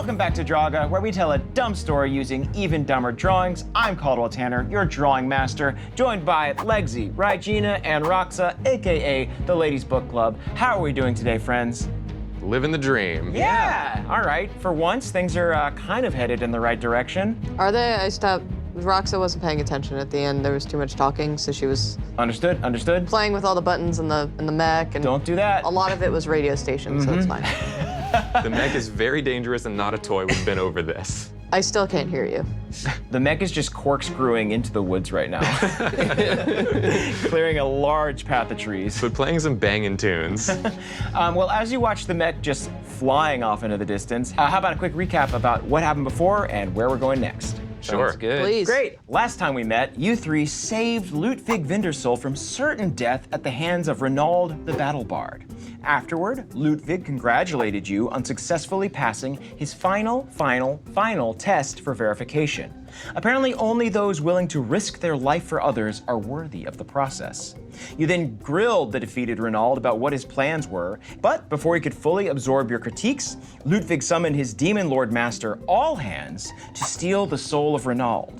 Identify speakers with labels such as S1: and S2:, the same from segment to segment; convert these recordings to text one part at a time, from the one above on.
S1: Welcome back to Drawga, where we tell a dumb story using even dumber drawings. I'm Caldwell Tanner, your drawing master, joined by Legsy, Regina, and Roxa, aka the Ladies Book Club. How are we doing today, friends?
S2: Living the dream.
S1: Yeah. All right. For once, things are kind of headed in the right direction.
S3: Are they? I stopped. Roxa wasn't paying attention at the end. There was too much talking, so she was
S1: Understood.
S3: playing with all the buttons and the mech. And
S1: Don't do that.
S3: a lot of it was radio stations, so it's fine.
S2: The mech is very dangerous and not a toy. We've been over this.
S3: I still can't hear you.
S1: The mech is just corkscrewing into the woods right now, clearing a large path of trees.
S2: But playing some banging tunes.
S1: Well, as you watch the mech just flying off into the distance, how about a quick recap about what happened before and where we're going next?
S2: Sure.
S4: Sounds good.
S3: Please.
S1: Great. Last time we met, you three saved Ludwig Vindersoul from certain death at the hands of Renaud the Battle Bard. Afterward, Ludwig congratulated you on successfully passing his final test for verification. Apparently, only those willing to risk their life for others are worthy of the process. You then grilled the defeated Renaud about what his plans were, but before he could fully absorb your critiques, Ludwig summoned his demon lord master, All Hands, to steal the soul of Renaud.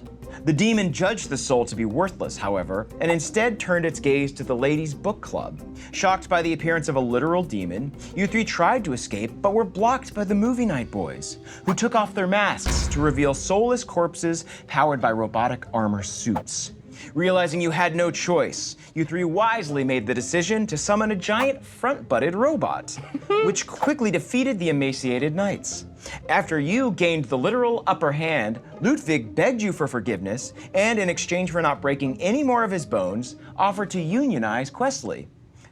S1: The demon judged the soul to be worthless, however, and instead turned its gaze to the Ladies' Book Club. Shocked by the appearance of a literal demon, you three tried to escape, but were blocked by the movie night boys, who took off their masks to reveal soulless corpses powered by robotic armor suits. Realizing you had no choice, you three wisely made the decision to summon a giant front-butted robot, which quickly defeated the emaciated knights. After you gained the literal upper hand, Ludwig begged you for forgiveness, and in exchange for not breaking any more of his bones, offered to unionize Questley.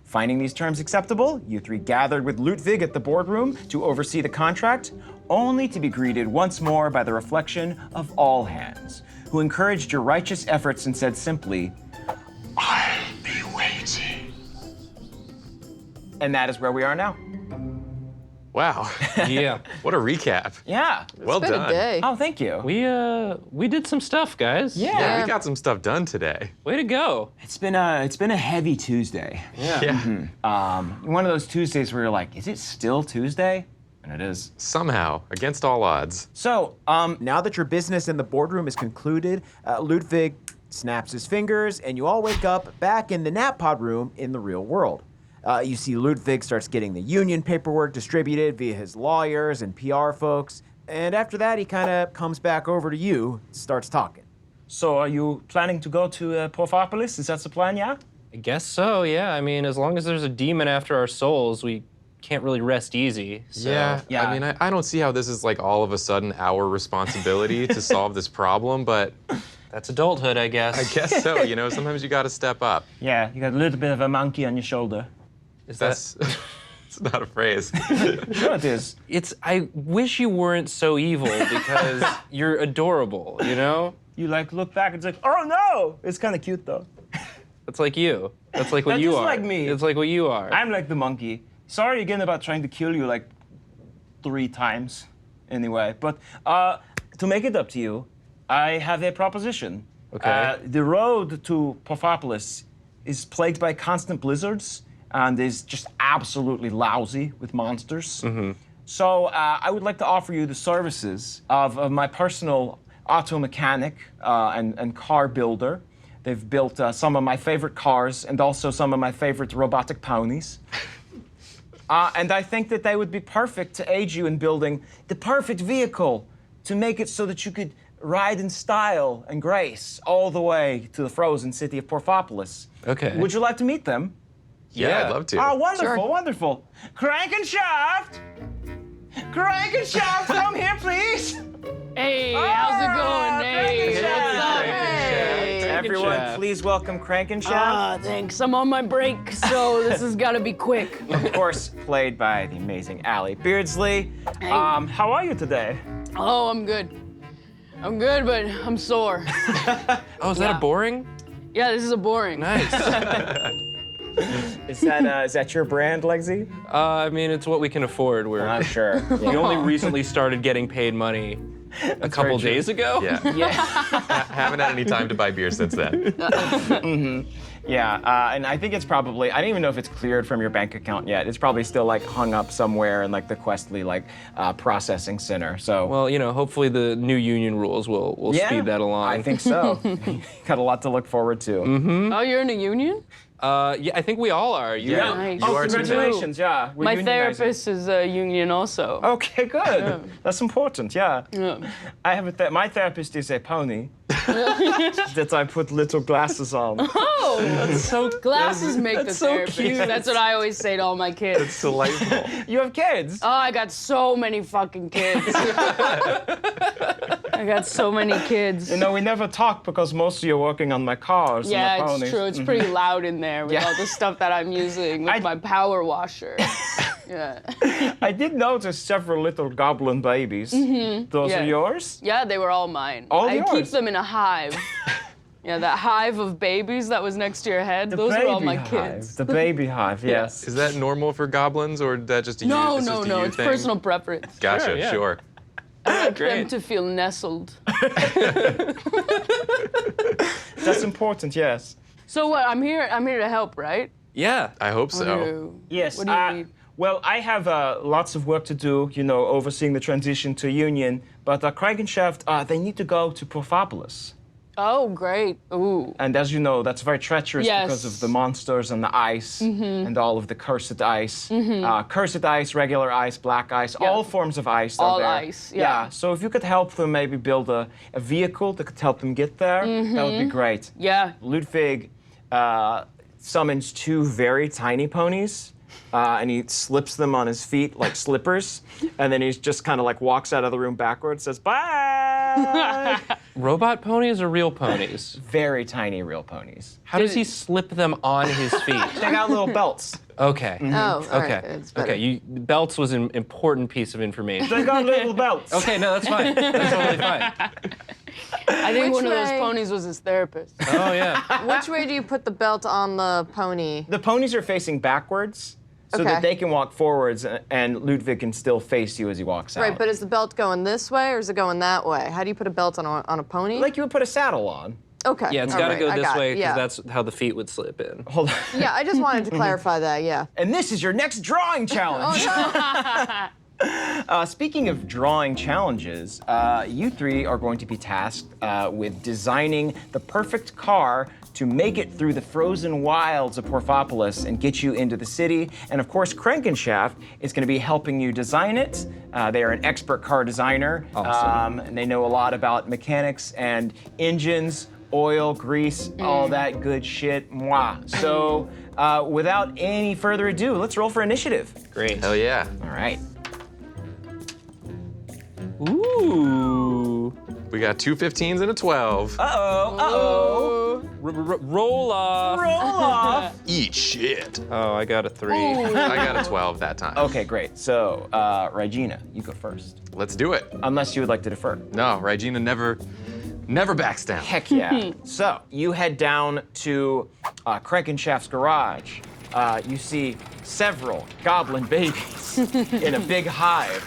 S1: Finding these terms acceptable, you three gathered with Ludwig at the boardroom to oversee the contract, only to be greeted once more by the reflection of All Hands, who encouraged your righteous efforts and said simply, "I'll be waiting." And that is where we are now.
S2: Wow.
S4: Yeah.
S2: What a recap.
S1: Yeah.
S2: Well
S3: It's been
S2: done.
S3: a day.
S1: Oh, thank you.
S4: We did some stuff, guys.
S2: Yeah, we got some stuff done today.
S4: Way to go.
S1: It's been a heavy Tuesday.
S4: Yeah.
S1: One of those Tuesdays where you're like, is it still Tuesday? And it is.
S2: Somehow, against all odds.
S1: So, now that your business in the boardroom is concluded, Ludwig snaps his fingers, and you all wake up back in the nap pod room in the real world. You see Ludwig starts getting the union paperwork distributed via his lawyers and PR folks, and after that, he kind of comes back over to you, starts talking. So, are you planning to go to Porfopolis? Is that the plan, yeah?
S4: I guess so, yeah. I mean, as long as there's a demon after our souls, we can't really rest easy. So.
S2: Yeah. I mean, I don't see how this is like all of a sudden our responsibility to solve this problem, but
S4: That's adulthood, I guess.
S2: I guess so. You know, sometimes you got to step up.
S1: Yeah, you got a little bit of a monkey on your shoulder.
S2: That's it's not a phrase.
S1: Sure it is.
S4: I wish you weren't so evil because you're adorable, you know?
S1: You like look back and it's like, oh no! It's kind of cute though.
S4: That's like you. That's like what
S1: That's
S4: you
S1: just
S4: are.
S1: like me.
S4: It's like what you are.
S1: I'm like the monkey. Sorry again about trying to kill you like 3 times anyway. But to make it up to you, I have a proposition.
S4: Okay.
S1: The road to Porfopolis is plagued by constant blizzards and is just absolutely lousy with monsters.
S4: Mm-hmm.
S1: So I would like to offer you the services of my personal auto mechanic and car builder. They've built some of my favorite cars and also some of my favorite robotic ponies. And I think that they would be perfect to aid you in building the perfect vehicle to make it so that you could ride in style and grace all the way to the frozen city of Porfopolis.
S4: Okay.
S1: Would you like to meet them?
S2: Yeah, I'd love to.
S1: Oh, wonderful,
S3: Sure.
S1: wonderful. Crankenshaft! Crankenshaft, come here, please!
S5: Hey, how's it going? Hey,
S1: Crankenshaft.
S5: what's up?
S3: Hey.
S1: Everyone,
S4: Crankenshaft.
S1: please welcome Crankenshaft.
S5: Thanks. I'm on my break, so this has got to be quick.
S1: Of course, played by the amazing Allie Beardsley.
S5: Hey.
S1: How are you today?
S5: Oh, I'm good. I'm good, but I'm sore.
S4: Oh, is that
S5: Yeah.
S4: a boring?
S5: Yeah, this is a boring.
S4: Nice.
S1: Is that your brand, Legsy?
S4: I mean, it's what we can afford.
S1: I'm sure.
S4: We only recently started getting paid money a couple days ago.
S2: Yeah.
S1: Yeah.
S2: Haven't had any time to buy beer since then.
S1: Yeah, and I think it's probably, I don't even know if it's cleared from your bank account yet. It's probably still like hung up somewhere in like the Questly like processing center. So
S4: Well, hopefully the new union rules will
S1: yeah,
S4: speed that along.
S1: I think so. Got a lot to look forward to.
S5: Oh, you're in a union?
S4: Yeah, I think we all are.
S1: Yeah.
S5: Nice.
S1: Oh,
S2: are too.
S1: congratulations, yeah. We're
S5: My
S1: unionizing.
S5: therapist is a union also.
S1: Okay, good. That's important, yeah.
S5: Yeah.
S1: I have my therapist is a pony that I put little glasses on.
S5: Oh,
S4: So
S5: glasses make the
S1: so
S5: therapist.
S1: cute.
S5: That's what I always say to all my kids.
S2: It's delightful.
S1: You have kids?
S5: Oh, I got so many fucking kids. I got so many kids.
S1: You know, we never talk because mostly you're working on my cars and
S5: Yeah,
S1: the ponies.
S5: it's true. It's pretty loud in there with
S1: Yeah.
S5: all the stuff that I'm using with my power washer. Yeah.
S1: I did notice several little goblin babies. Those
S5: Yeah.
S1: are yours?
S5: Yeah, they were all mine.
S1: All
S5: I keep
S1: yours?
S5: them in a hive. Yeah, that hive of babies that was next to your head, those are all my
S1: hive.
S5: kids.
S1: The baby hive, yes.
S2: Is that normal for goblins, or that just a you?
S5: No,
S2: it's
S5: no,
S2: just a
S5: no,
S2: you
S5: it's
S2: thing?
S5: personal preference.
S2: Gotcha,
S4: Sure, yeah.
S2: sure.
S5: I like them
S4: Great.
S5: to feel nestled.
S1: That's important, yes.
S5: So what? I'm here to help, right?
S4: yeah.
S2: I hope so.
S1: Yes.
S5: What do you need?
S1: Well, I have lots of work to do, overseeing the transition to union. But Crankenshaft, they need to go to Porfopolis.
S5: Oh, great. Ooh.
S1: And as you know, that's very treacherous
S5: Yes.
S1: because of the monsters and the ice and all of the cursed ice. Cursed ice, regular ice, black ice, all forms of ice are
S5: All
S1: there.
S5: ice, yeah.
S1: So if you could help them maybe build a vehicle that could help them get there, that would be great.
S5: Yeah.
S1: Ludwig summons two very tiny ponies. And he slips them on his feet like slippers, and then he just kind of like walks out of the room backwards, says bye.
S4: Robot ponies or real ponies?
S1: Very tiny real ponies.
S4: How does he slip them on his feet?
S1: They got little belts.
S4: Okay.
S3: Oh, all right,
S4: Okay.
S3: it's better.
S4: Okay. Belts was an important piece of information.
S1: They got little belts.
S4: Okay, no, that's fine. That's totally fine.
S5: I think
S3: Which
S5: one of those
S3: way?
S5: ponies was his therapist.
S4: Oh yeah.
S3: Which way do you put the belt on the pony?
S1: The ponies are facing backwards, so that
S3: Okay.
S1: they can walk forwards, and Ludwig can still face you as he walks out.
S3: Right, but is the belt going this way or is it going that way? How do you put a belt on a pony?
S1: like you would put a saddle on.
S3: Okay.
S4: Yeah, it's
S3: all
S4: got to
S3: right,
S4: go
S3: I
S4: this
S3: got it,
S4: way because
S3: yeah.
S4: that's how the feet would slip in.
S1: Hold on.
S3: Yeah, I just wanted to clarify that. Yeah.
S1: And this is your next drawing challenge. Speaking of drawing challenges, you three are going to be tasked with designing the perfect car to make it through the frozen wilds of Porfopolis and get you into the city. And of course, Crankenshaft is going to be helping you design it. They are an expert car designer.
S4: Awesome.
S1: And they know a lot about mechanics and engines, oil, grease, all that good shit. Mwah. So without any further ado, let's roll for initiative.
S4: Great.
S2: Hell yeah.
S1: All right.
S4: Ooh.
S2: We got two 15s and a 12.
S1: Uh-oh.
S4: Roll off.
S1: Roll off.
S2: Eat shit.
S4: Oh, I got a 3.
S2: I got a 12 that time.
S1: Okay, great. So, Regina, you go first.
S2: Let's do it.
S1: Unless you would like to defer.
S2: No, Regina never backs down.
S1: Heck yeah. So, you head down to Crankenshaft's garage. You see several goblin babies in a big hive,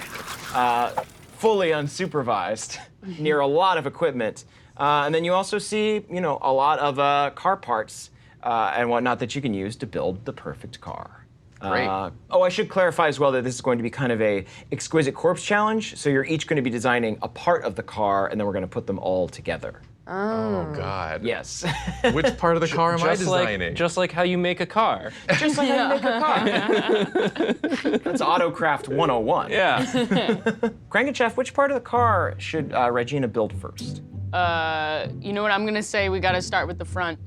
S1: fully unsupervised, near a lot of equipment. And then you also see, a lot of car parts and whatnot that you can use to build the perfect car.
S2: Great.
S1: I should clarify as well that this is going to be kind of a exquisite corpse challenge. So you're each going to be designing a part of the car, and then we're going to put them all together.
S2: Oh, God.
S1: Yes.
S2: Which part of the car am I designing?
S4: Just like how you make a car.
S1: Just like how you make a car. That's Autocraft 101.
S4: Yeah.
S1: Crankenshaft, which part of the car should Regina build first?
S5: You know what I'm gonna say? We gotta start with the front.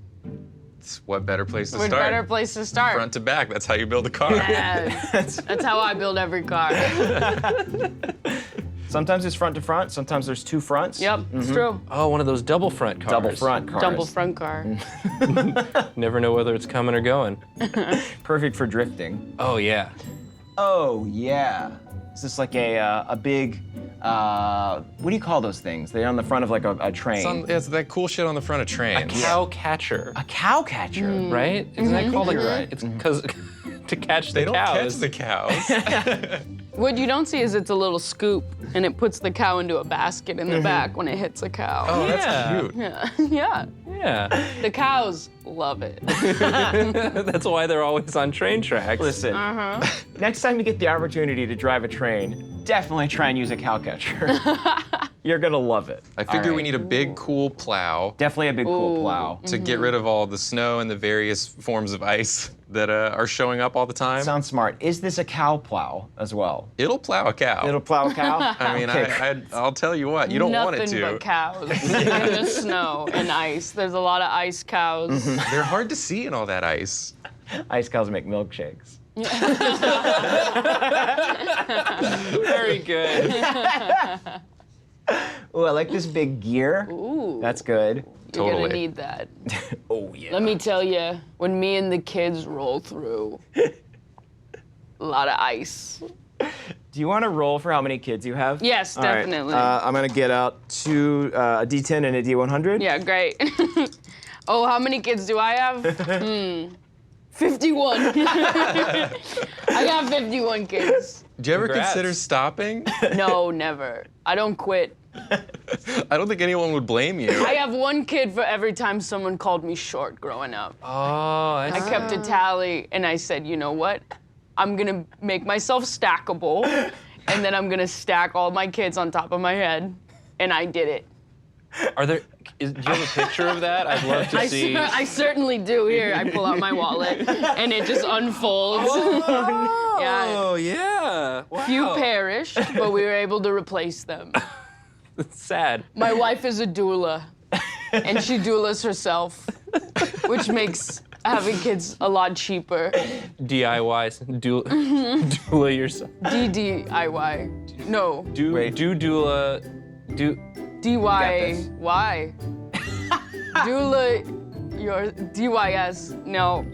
S2: What better place to
S5: What
S2: start?
S5: better place to start?
S2: Front to back. That's how you build a car.
S5: Yeah, that's how I build every car.
S1: Sometimes it's front to front, sometimes there's two fronts.
S5: Yep, it's true.
S4: Oh, one of those double front cars.
S1: Double front cars.
S5: Double front car.
S4: Never know whether it's coming or going.
S1: Perfect for drifting.
S4: Oh, yeah.
S1: Oh, yeah. Is this like a big, what do you call those things? They're on the front of like a train.
S2: It's that cool shit on the front of trains.
S4: Cow catcher,
S1: A cow catcher.
S4: right? Isn't that called
S1: You're right.
S4: It's because to catch
S2: They
S4: the
S2: don't
S4: cows.
S2: catch the cows.
S5: What you don't see is it's a little scoop, and it puts the cow into a basket in the back when it hits a cow.
S2: Oh,
S4: Yeah.
S2: that's cute.
S5: Yeah, yeah,
S4: Yeah.
S5: The cows love it.
S4: That's why they're always on train tracks.
S1: Listen, next time you get the opportunity to drive a train, definitely try and use a cow catcher. You're gonna love it.
S2: I figure
S1: All
S2: we
S1: right.
S2: need a big, cool plow
S1: Definitely a big cool plow.
S2: to get rid of all the snow and the various forms of ice that are showing up all the time.
S1: Sounds smart. Is this a cow plow as well?
S2: It'll plow a cow.
S1: It'll plow a cow?
S2: I mean,
S1: Okay.
S2: I'll tell you what, you don't want it
S5: Nothing
S2: to.
S5: but cows in the snow and ice. There's a lot of ice cows.
S2: They're hard to see in all that ice.
S1: Ice cows make milkshakes.
S4: Very good.
S1: Ooh, I like this big gear.
S5: Ooh,
S1: That's good.
S5: you're
S2: Totally.
S5: gonna need that.
S1: Oh, yeah.
S5: Let me tell you, when me and the kids roll through, a lot of ice.
S1: Do you want to roll for how many kids you have?
S5: Yes,
S1: All right.
S5: definitely.
S1: I'm going to get out a D10 and a D100.
S5: Yeah, great. Oh, how many kids do I have? 51. I got 51 kids.
S2: Do you ever
S4: Congrats.
S2: consider stopping?
S5: No, never. I don't quit.
S2: I don't think anyone would blame you.
S5: I have one kid for every time someone called me short growing up.
S4: Oh,
S5: I kept a tally and I said, you know what? I'm gonna make myself stackable and then I'm gonna stack all my kids on top of my head. And I did it.
S4: do you have a picture of that? I'd love to see.
S5: I certainly do. Here, I pull out my wallet and it just unfolds. Yeah.
S4: Oh, yeah. Wow.
S5: Few perished, but we were able to replace them.
S4: It's sad.
S5: My wife is a doula, and she doulas herself, which makes having kids a lot cheaper.
S4: DIYs. Doula yourself.
S5: DDIY. No.
S1: Wait.
S4: Doula.
S5: DYY. Doula your DYS. No.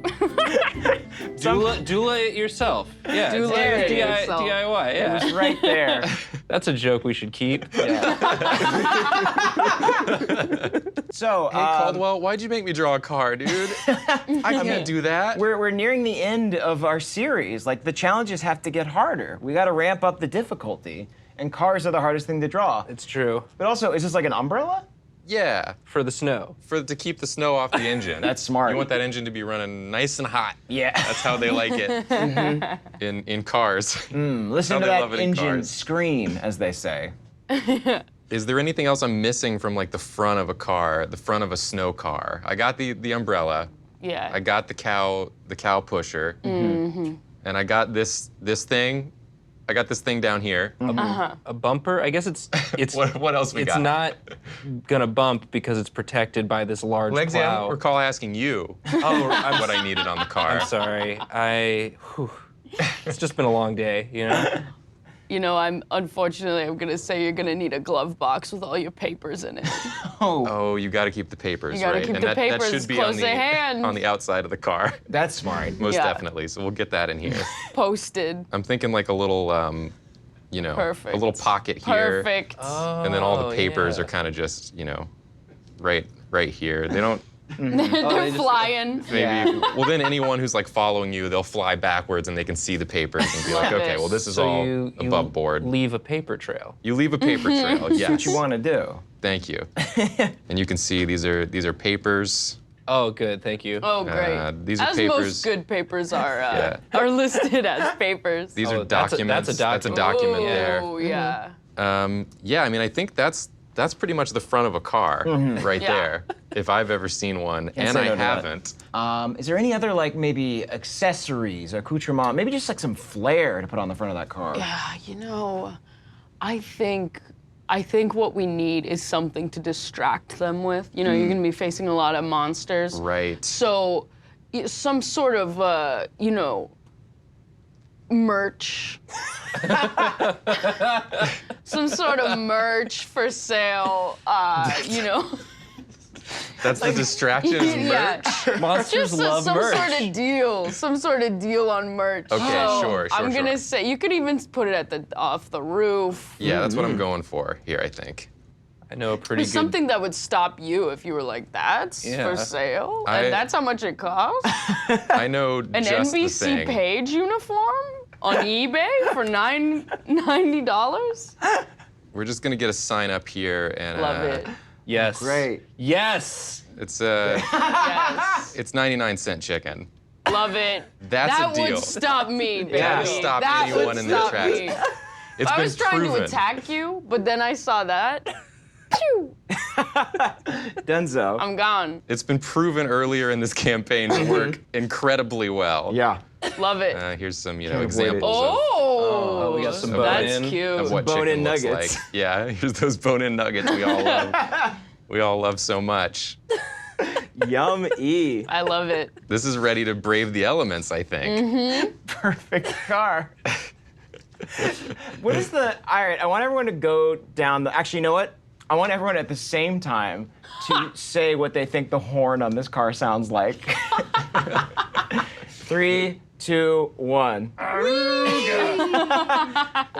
S4: Doula it yourself. Yeah.
S5: Doula
S4: it's
S5: it yourself.
S4: DIY. Yeah.
S1: It's right there.
S4: That's a joke we should keep.
S1: So,
S2: Hey, Caldwell, why'd you make me draw a car, dude? I can't do that.
S1: we're nearing the end of our series. Like, the challenges have to get harder. We got to ramp up the difficulty. And cars are the hardest thing to draw.
S4: It's true.
S1: But also, is this like an umbrella?
S2: Yeah,
S4: For the snow.
S2: to keep the snow off the engine.
S1: That's smart.
S2: You want that engine to be running nice and hot.
S1: Yeah.
S2: That's how they like it in cars.
S1: Listen
S2: how
S1: to
S2: they
S1: that
S2: love it in
S1: engine
S2: cars.
S1: scream, as they say.
S2: Is there anything else I'm missing from like the front of a car, the front of a snow car? I got the umbrella.
S5: Yeah.
S2: I got the cow pusher. And I got this thing. I got this thing down here.
S4: A bumper. I guess it's
S2: What else we
S4: it's
S2: got?
S4: not gonna bump because it's protected by this large
S2: Legsy, I
S4: plow.
S2: don't recall asking you
S4: Oh, I'm
S2: what I needed on the car.
S4: I'm sorry. It's just been a long day, you know?
S5: You know, I'm gonna say you're gonna need a glove box with all your papers in it.
S2: Oh, you got to keep the papers,
S5: You gotta
S2: right?
S5: keep
S2: And
S5: the
S2: that
S5: papers
S2: should be
S5: close at hand.
S2: on the outside of the car,
S1: That's smart.
S2: most
S5: Yeah.
S2: definitely. So we'll get that in here.
S5: Posted.
S2: I'm thinking like a little,
S5: Perfect.
S2: a little pocket here,
S5: Perfect.
S2: and then all the papers
S4: yeah.
S2: are kind of just, right here. They don't.
S5: They're flying.
S2: Maybe. Well, then anyone who's like following you, they'll fly backwards and they can see the papers and be like,
S5: Love
S2: okay,
S5: it.
S2: well, this is
S4: So
S2: all
S4: you
S2: above board.
S4: leave a paper trail.
S2: You leave a paper trail. Yes.
S1: What you want to do.
S2: Thank you. And you can see these are papers.
S4: Oh, good. Thank you.
S5: Oh, great.
S2: These are
S5: As
S2: papers.
S5: most good papers are
S2: Yeah.
S5: are listed as papers.
S2: These
S4: Oh,
S2: are
S4: that's a
S2: documents.
S4: document.
S2: document
S5: Ooh,
S2: there.
S5: Yeah.
S2: Yeah, I mean, I think that's pretty much the front of a car right
S5: Yeah.
S2: there, if I've ever seen one,
S1: Can't
S2: and
S1: say
S2: I
S1: no to that.
S2: haven't.
S1: Is there any other, like, maybe accessories, accoutrement, maybe just like some flair to put on the front of that car?
S5: Yeah, you know, I think what we need is something to distract them with. You know, you're gonna be facing a lot of monsters.
S2: Right.
S5: So, some sort of, merch. Some sort of merch for sale,
S2: That's the distraction is merch.
S5: Yeah.
S4: Monsters
S5: Just
S4: love
S5: some
S4: merch.
S5: some sort of deal on merch.
S2: Okay,
S5: So
S2: sure,
S5: I'm gonna
S2: sure.
S5: say you could even put it off the roof.
S2: Yeah, that's what I'm going for here, I think.
S4: I know a pretty
S5: There's
S4: good.
S5: something that would stop you if you were like, that's
S4: Yeah.
S5: for sale?
S2: I-
S5: And that's how much it costs?
S2: I know
S5: An
S2: just the
S5: NBC
S2: thing.
S5: Page uniform on eBay for $90?
S2: We're just gonna get a sign up here and
S5: Love it.
S4: Yes.
S1: Great.
S4: Yes.
S2: It's
S5: Yes.
S2: it's 99-cent chicken.
S5: Love it.
S2: That's
S5: that
S2: a deal.
S5: would stop me, baby.
S2: That would stop
S5: That
S2: anyone
S5: would
S2: in their
S5: stop
S2: tracks.
S5: me.
S2: It's
S5: I
S2: been
S5: was trying
S2: proven.
S5: to attack you, but then I saw that. Phew,
S1: Dunzo.
S5: I'm gone.
S2: It's been proven earlier in this campaign to work incredibly well.
S1: Yeah.
S5: Love it.
S2: Here's some,
S1: avoid it.
S2: examples
S5: Oh,
S4: we got some
S5: that's
S4: bone-in.
S5: cute.
S2: of what
S1: Bone-in
S2: chicken looks
S1: nuggets.
S2: like. Yeah, here's those bone-in nuggets we all love. We all love so much.
S1: Yum-y.
S5: I love it.
S2: This is ready to brave the elements, I think.
S1: Perfect car. What is the? All right, I want everyone to go down the. Actually, you know what? I want everyone at the same time to say what they think the horn on this car sounds like. 3, 2, 1.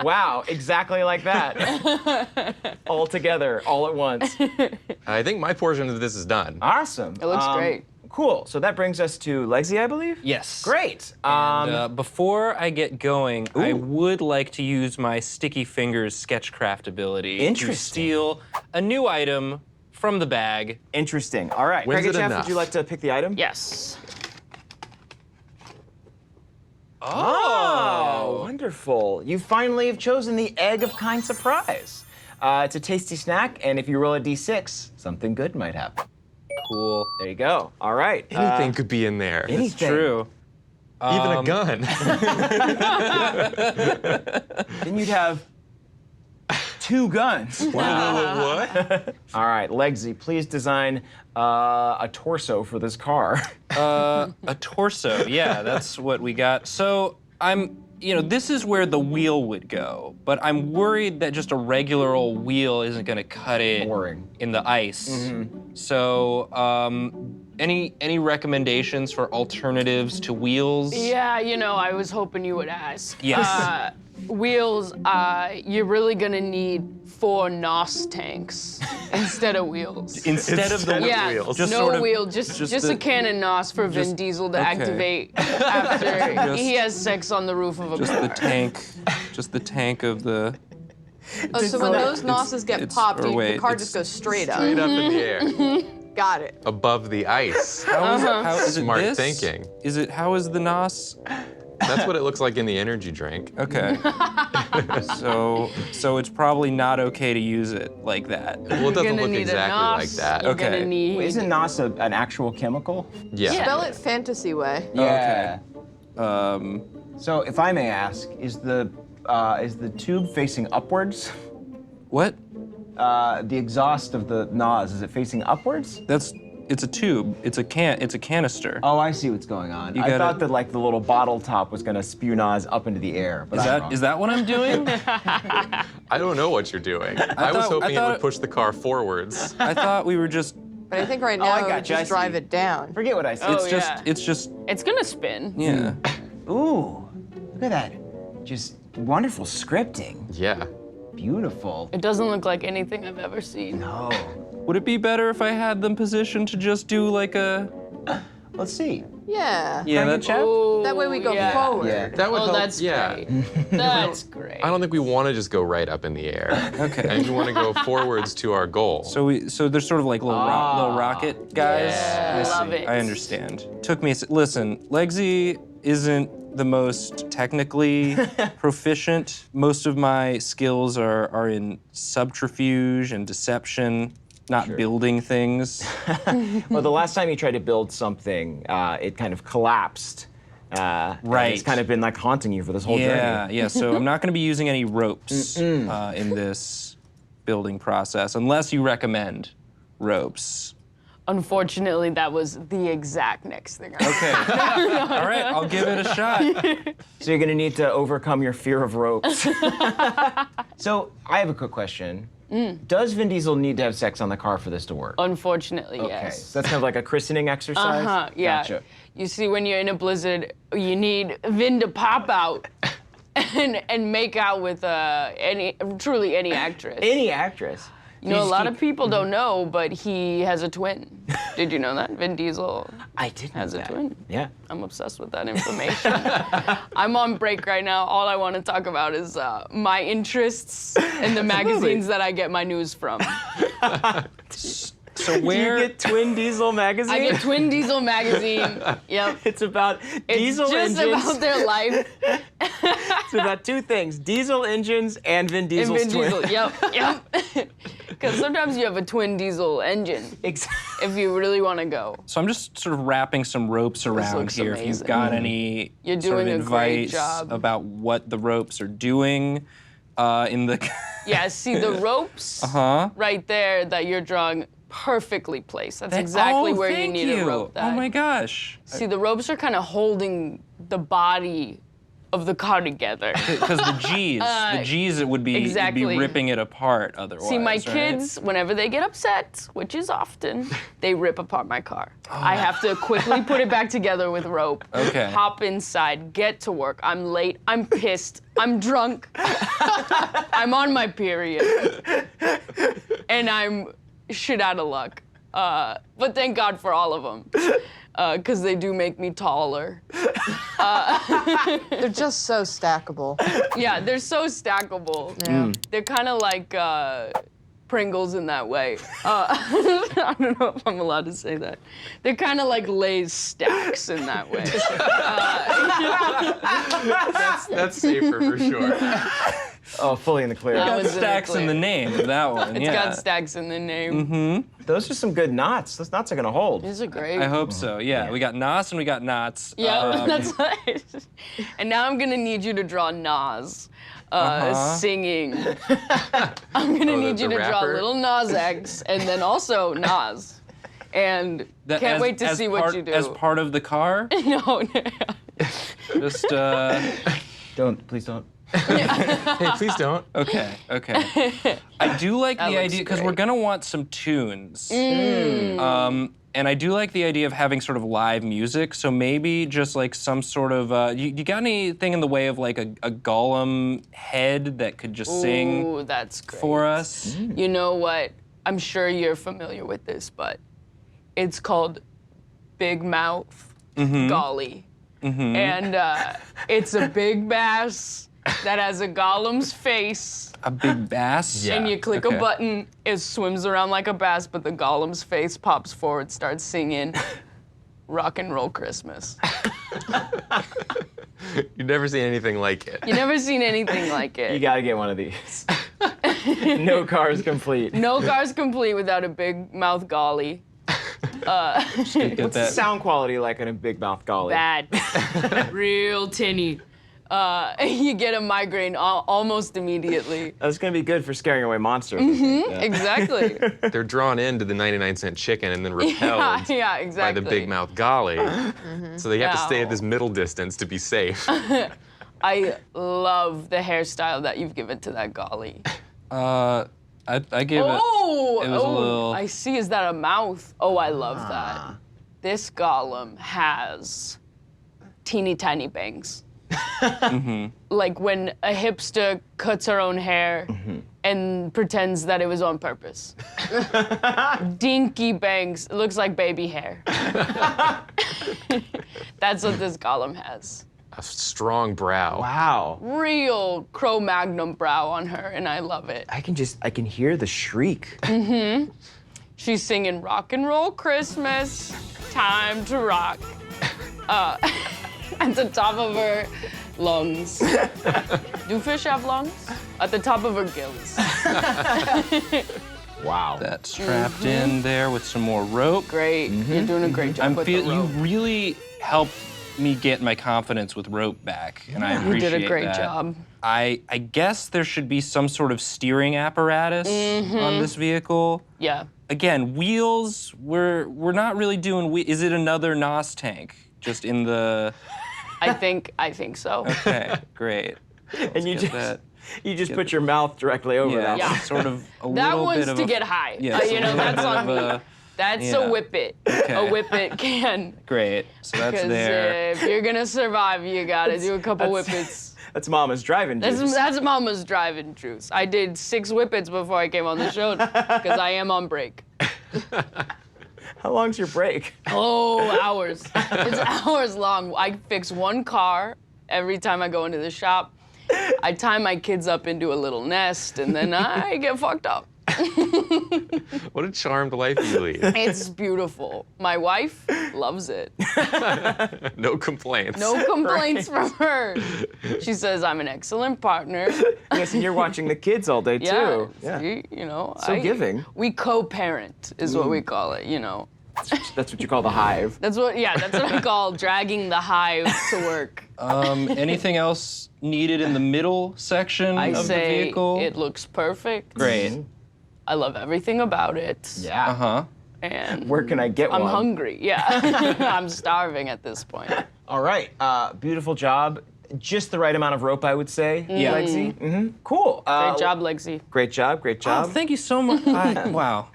S1: Wow, exactly like that. All together, all at once.
S2: I think my portion of this is done.
S1: Awesome.
S5: It looks great.
S1: Cool. So that brings us to Legsy, I believe.
S4: Yes.
S1: Great.
S4: And, before I get going, I would like to use my Sticky Fingers Sketchcraft ability to
S1: Interesting.
S4: steal a new item from the bag.
S1: Interesting. All right.
S2: When's it
S1: Crankenshaft,
S2: enough?
S1: would you like to pick the item?
S5: Yes.
S1: Oh, wonderful. You finally have chosen the Egg of Kind Surprise. It's a tasty snack, and if you roll a d6, something good might happen.
S4: Cool.
S1: There you go. All right.
S2: Anything could be in there.
S1: anything.
S4: True.
S2: Even a gun.
S1: Then you'd have 2 guns.
S2: What?
S1: All right, Legsy, please design a torso for this car.
S4: A torso. Yeah, that's what we got. So this is where the wheel would go, but I'm worried that just a regular old wheel isn't going to cut it
S1: Boring.
S4: in the ice. So, any recommendations for alternatives to wheels?
S5: Yeah, I was hoping you would ask.
S4: Yes.
S5: Wheels, you're really gonna need 4 NOS tanks instead of wheels.
S4: Instead of the
S5: Yeah,
S2: wheels.
S4: Just
S5: no
S4: sort of-
S5: wheel, just
S4: the-
S5: a can of NOS for Vin Diesel to
S4: okay.
S5: activate after
S4: Just-
S5: he has sex on the roof of a
S4: just
S5: car.
S4: the tank of the.
S3: Oh, so when those nosses get
S4: it's-
S3: popped,
S4: or
S3: the
S4: wait,
S3: car
S4: it's
S3: just goes straight up.
S2: Straight up in the air.
S3: Got it.
S2: Above the ice.
S4: How is it
S2: Smart
S4: this?
S2: thinking.
S4: How is the NOS?
S2: That's what it looks like in the energy drink.
S4: Okay. so it's probably not okay to use it like that.
S2: Well, it
S5: You're
S2: doesn't
S5: gonna
S2: look
S5: need
S2: exactly
S5: a NOS.
S2: like that.
S5: You're
S4: Okay.
S5: gonna need.
S1: Isn't NOS an actual chemical?
S2: Yeah.
S3: Spell it fantasy way.
S1: Yeah.
S4: Um,
S1: So, if I may ask, is the tube facing upwards?
S4: what?
S1: The exhaust of the NOS, is it facing upwards?
S4: It's a tube. It's a canister.
S1: Oh, I see what's going on.
S4: You
S1: I
S4: gotta-
S1: thought that like the little bottle top was gonna spew NOS up into the air. But
S4: Is that what I'm doing?
S2: I don't know what you're doing. I was hoping it would push the car forwards.
S4: I thought we were just.
S3: But I think right
S1: I
S3: now it would
S1: gotcha, I
S3: just drive
S1: see.
S3: it down.
S1: Forget what I said.
S5: Oh, yeah.
S4: It's just.
S5: It's gonna spin.
S4: Yeah.
S1: Ooh, look at that. Just wonderful scripting.
S2: Yeah.
S1: Beautiful.
S5: It doesn't look like anything I've ever seen.
S1: Oh,
S4: Would it be better if I had them positioned to just do like a?
S1: let's see.
S3: Yeah.
S4: Yeah, that.
S1: Crankenshaft?
S5: Oh,
S3: That way we go
S5: yeah.
S3: forward.
S1: Yeah.
S2: That would
S5: Oh,
S2: help.
S5: that's
S2: yeah.
S5: great. That's great.
S2: I don't think we want to just go right up in the air.
S4: Okay.
S2: And we want to go forwards to our goal.
S4: So they're sort of like little rocket guys.
S5: Yeah,
S4: I see.
S5: love it.
S4: I understand. Took me. Listen, Legsy isn't the most technically proficient. Most of my skills are in subterfuge and deception, not building things.
S1: Well, the last time you tried to build something, it kind of collapsed. And
S4: Right.
S1: it's kind of been like haunting you for this whole
S4: Yeah,
S1: journey.
S4: yeah. So I'm not going to be using any ropes in this building process, unless you recommend ropes.
S5: Unfortunately, that was the exact next thing I
S4: Okay. All right, I'll give it a shot.
S1: So you're gonna need to overcome your fear of ropes. So I have a quick question. Does Vin Diesel need to have sex on the car for this to work?
S5: Unfortunately,
S1: Okay,
S5: yes.
S1: so that's kind of like a christening exercise?
S5: Yeah.
S1: Gotcha.
S5: You see, when you're in a blizzard, you need Vin to pop out and make out with truly any actress.
S1: Any actress.
S5: You know, a lot of people don't know, but he has a twin. Did you know that? Vin Diesel
S1: I did know
S5: has a
S1: that.
S5: twin.
S1: Yeah.
S5: I'm obsessed with that information. I'm on break right now. All I want to talk about is my interests and the magazines that I get my news from.
S4: So
S1: Do
S4: where?
S1: you get Twin Diesel magazine?
S5: I get Twin Diesel magazine. Yep.
S1: It's about
S5: It's
S1: diesel
S5: just
S1: engines.
S5: about their life.
S1: It's about two things: diesel engines and Vin
S5: And
S1: Diesel's
S5: Vin
S1: twin.
S5: Diesel. Yep. Because sometimes you have a twin diesel engine
S1: Exactly.
S5: if you really want to go.
S4: So I'm just sort of wrapping some ropes around
S5: looks
S4: here. If you've
S5: amazing.
S4: got any
S5: You're
S4: sort of
S5: doing a great
S4: advice
S5: job.
S4: about what the ropes are doing in the.
S5: Yeah, see the ropes right there that you're drawing perfectly placed. That's exactly
S4: Oh,
S5: where you
S4: thank
S5: need a rope.
S4: Oh my gosh.
S5: See, the ropes are kind of holding the body of the car together.
S4: Because the G's, it would be it'd
S5: exactly.
S4: be ripping it apart otherwise.
S5: See, my
S4: right?
S5: kids, whenever they get upset, which is often, they rip apart my car. I have to quickly put it back together with rope.
S4: Okay.
S5: Hop inside, get to work. I'm late, I'm pissed, I'm drunk, I'm on my period, and I'm shit out of luck. But thank God for all of them, because they do make me taller.
S3: They're just so stackable.
S5: Yeah, they're so stackable.
S3: Yeah.
S5: They're kind of like Pringles in that way. I don't know if I'm allowed to say that. They're kind of like Lay's stacks in that way.
S2: That's safer for sure.
S1: Oh, fully in the clear.
S5: That
S4: Got
S5: one's in the
S4: stacks in the
S5: clear.
S4: name of that one.
S5: It's
S4: yeah.
S5: got stacks in the name.
S1: Those are some good knots. Those knots are gonna hold.
S5: These are great.
S4: I hope so. Yeah, we got Nos and we got Knots.
S5: Yeah, that's right. And now I'm gonna need you to draw Nas singing. I'm gonna need you
S2: the
S5: to draw
S2: rapper?
S5: little Nas X and then also Nas. And can't wait to see what you do.
S4: As part of the car,
S5: No,
S4: just
S1: Please don't.
S2: Hey, please don't.
S4: okay. I do like the
S5: looks
S4: idea because we're
S5: great.
S4: gonna want some tunes. And I do like the idea of having sort of live music. So maybe just like some sort of you got anything in the way of like a Gollum head that could just sing
S5: Ooh, that's great.
S4: for us?
S5: You know what? I'm sure you're familiar with this, but it's called Big Mouth Golly. And it's a big bass that has a Gollum's face.
S4: A big bass.
S2: Yeah.
S5: And you click
S4: Okay.
S5: a button, it swims around like a bass, but the Gollum's face pops forward, starts singing Rock and Roll Christmas.
S2: You've never seen anything like it.
S5: You never seen anything like
S1: You
S5: it.
S1: gotta get one of these. No car is complete.
S5: No car's complete without a big mouth golly.
S1: What's the
S4: that.
S1: sound quality like on a big mouth golly?
S5: Bad. Real tinny. You get a migraine almost immediately.
S1: That's gonna be good for scaring away monsters. I think. Yeah.
S5: Exactly.
S2: They're drawn into the 99-cent chicken and then repelled
S5: yeah,
S2: by
S5: exactly.
S2: the big mouth golly. So they have to stay
S5: No.
S2: at this middle distance to be safe.
S5: I love the hairstyle that you've given to that golly.
S4: I give it.
S5: Oh,
S4: it was a little-
S5: I see. Is that a mouth? Oh, I love that. This Gollum has teeny tiny bangs. Like when a hipster cuts her own hair and pretends that it was on purpose. Dinky bangs. It looks like baby hair. That's what this Gollum has.
S2: A strong brow.
S1: Wow.
S5: Real Cro-Magnon brow on her, and I love it.
S1: I can hear the shriek.
S5: She's singing Rock and Roll Christmas, time to rock. At the top of her lungs. Do fish have lungs? At the top of her gills.
S1: Wow.
S4: That's strapped in there with some more rope.
S5: Great. You're doing a great job with the
S4: You
S5: rope.
S4: really helped me get my confidence with rope back, and I
S5: You
S4: appreciate
S5: did a great
S4: that.
S5: job.
S4: I guess there should be some sort of steering apparatus on this vehicle.
S5: Yeah.
S4: Again, wheels. We're not really doing. Is it another NOS tank? Just in the.
S5: I think so.
S4: Okay, great.
S1: And you
S4: get
S1: just
S4: that.
S1: you just put your mouth directly over
S4: Yeah,
S1: that.
S5: Yeah.
S4: sort of a
S5: That
S4: little
S5: one's
S4: bit of
S5: to
S4: a,
S5: get high.
S4: Yeah, it's a
S5: You know,
S4: little
S5: that's
S4: bit
S5: on
S4: of
S5: me.
S4: a-
S5: That's
S4: yeah.
S5: a whip it.
S4: Okay.
S5: A whip it can.
S4: Great. So that's
S5: Because
S4: there.
S5: if you're gonna survive, you gotta do a couple whippets.
S1: That's Mama's driving juice.
S5: That's Mama's driving juice. I did 6 whippets before I came on the show because I am on break.
S1: How long's your break?
S5: Oh, hours. It's hours long. I fix one car every time I go into the shop. I tie my kids up into a little nest, and then I get fucked up.
S2: What a charmed life you lead.
S5: It's beautiful. My wife loves it.
S2: No complaints.
S5: No complaints from her. She says I'm an excellent partner.
S1: Yes, and you're watching the kids all day, too.
S5: See, you know.
S1: So giving.
S5: We co-parent is what we call it, you know.
S1: That's what you call the hive.
S5: That's what I call dragging the hive to work.
S4: Anything else needed in the middle section
S5: I
S4: of the
S5: say
S4: vehicle?
S5: it looks perfect.
S4: Great.
S5: I love everything about it.
S1: Yeah.
S4: Uh-huh.
S5: And
S1: Where can I get
S5: I'm
S1: one?
S5: hungry. Yeah. I'm starving at this point.
S1: All right. Beautiful job. Just the right amount of rope, I would say.
S4: Yeah.
S1: Lexi. Mm-hmm. Cool.
S5: Great job, Lexi.
S1: Great job. Great
S4: Oh,
S1: job.
S4: thank you so much. Wow.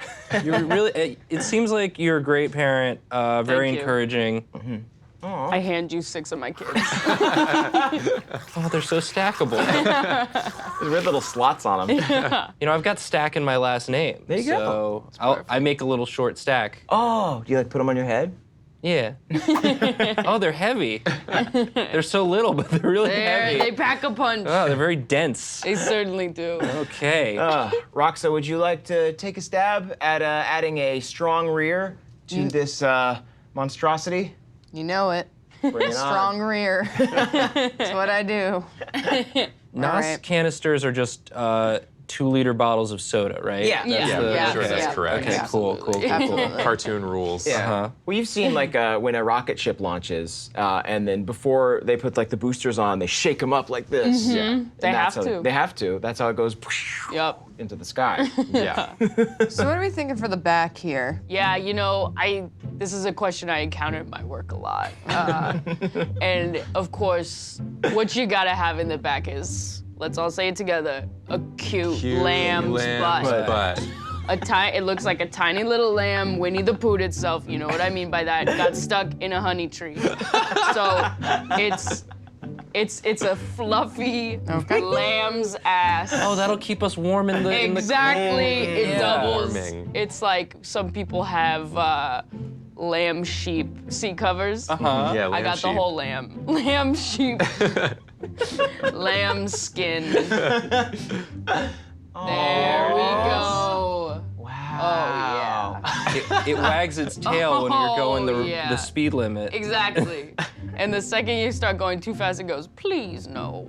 S4: You're really, it seems like you're a great parent, very
S5: you.
S4: encouraging.
S5: I hand you 6 of my kids.
S4: Oh, they're so stackable.
S1: There's weird little slots on them.
S4: You know, I've got stack in my last name.
S1: There you go.
S4: So I make a little short stack.
S1: Oh, do you like put them on your head?
S4: Yeah. Oh, they're heavy. They're so little, but they're really heavy.
S5: They pack a punch.
S4: Oh, they're very dense.
S5: They certainly do.
S4: Okay.
S1: Roxa, would you like to take a stab at adding a strong rear to this monstrosity?
S3: You know it.
S1: Bring it
S3: Strong
S1: on.
S3: rear. That's what I do.
S4: NOS
S3: right.
S4: canisters are just 2-liter bottles of soda, right?
S1: Yeah.
S5: Yeah.
S2: I'm sure that's correct.
S4: Okay, cool.
S2: Cartoon rules.
S1: Yeah. Well, you've seen like when a rocket ship launches, and then before they put like the boosters on, they shake them up like this. Yeah. And
S5: They
S1: that's
S5: have
S1: how-
S5: to.
S1: They have to. That's how it goes
S5: Yep.
S1: into the sky.
S2: Yeah.
S3: So what are we thinking for the back here?
S5: Yeah, you know, this is a question I encounter in my work a lot. And of course, what you gotta have in the back is, let's all say it together, a cute lamb's butt. It looks like a tiny little lamb, Winnie the Pooh itself, you know what I mean by that, got stuck in a honey tree. So it's a fluffy lamb's ass.
S4: Oh, that'll keep us warm in the
S5: Exactly, it
S4: Yeah.
S5: doubles.
S2: Warming.
S5: It's like some people have lamb sheep seat covers.
S4: Uh-huh.
S2: Yeah,
S5: I got the
S2: sheep.
S5: whole lamb. Lamb sheep. Lamb skin. There we go.
S1: Wow.
S4: It wags its tail when you're going
S5: yeah.
S4: the speed limit.
S5: Exactly. And the second you start going too fast, it goes, please no.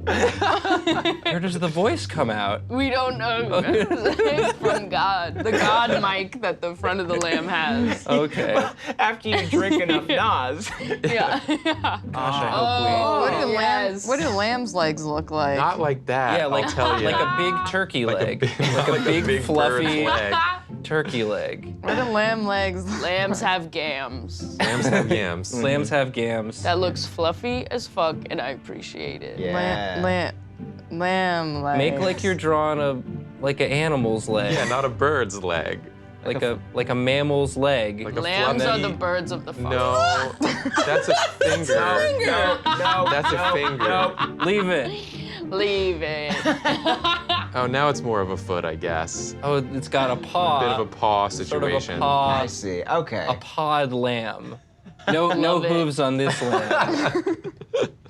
S4: Where does the voice come out?
S5: We don't know. It's from God. The God mic that the front of the lamb has.
S4: Okay.
S1: After you drink enough NOS.
S5: Yeah.
S4: Gosh, I hope
S3: What do lamb's legs look like?
S2: Not like that.
S4: Yeah, like
S2: I'll tell you.
S4: like a big turkey leg. Like a big
S2: bird's
S4: fluffy
S2: leg.
S4: turkey leg.
S3: What do lamb legs look
S5: Lambs have gams.
S2: Lambs have yams.
S4: Lambs have gams.
S5: That looks fluffy as fuck, and I appreciate it.
S1: Yeah.
S3: Lamb legs.
S4: Make like you're drawing an animal's leg.
S2: Yeah, not a bird's leg.
S4: like a mammal's leg.
S2: Like a
S5: Lambs
S2: fluffy-
S5: are the birds of the forest.
S2: No, that's a finger.
S1: No,
S2: That's a finger.
S4: Leave it.
S5: Leave it.
S2: Oh, now it's more of a foot, I guess.
S4: Oh, it's got a paw.
S2: Bit of a paw
S4: sort
S2: situation.
S4: of a paw.
S1: I see. Okay.
S4: A pawed lamb. No
S5: Love it.
S4: hooves on this lamb.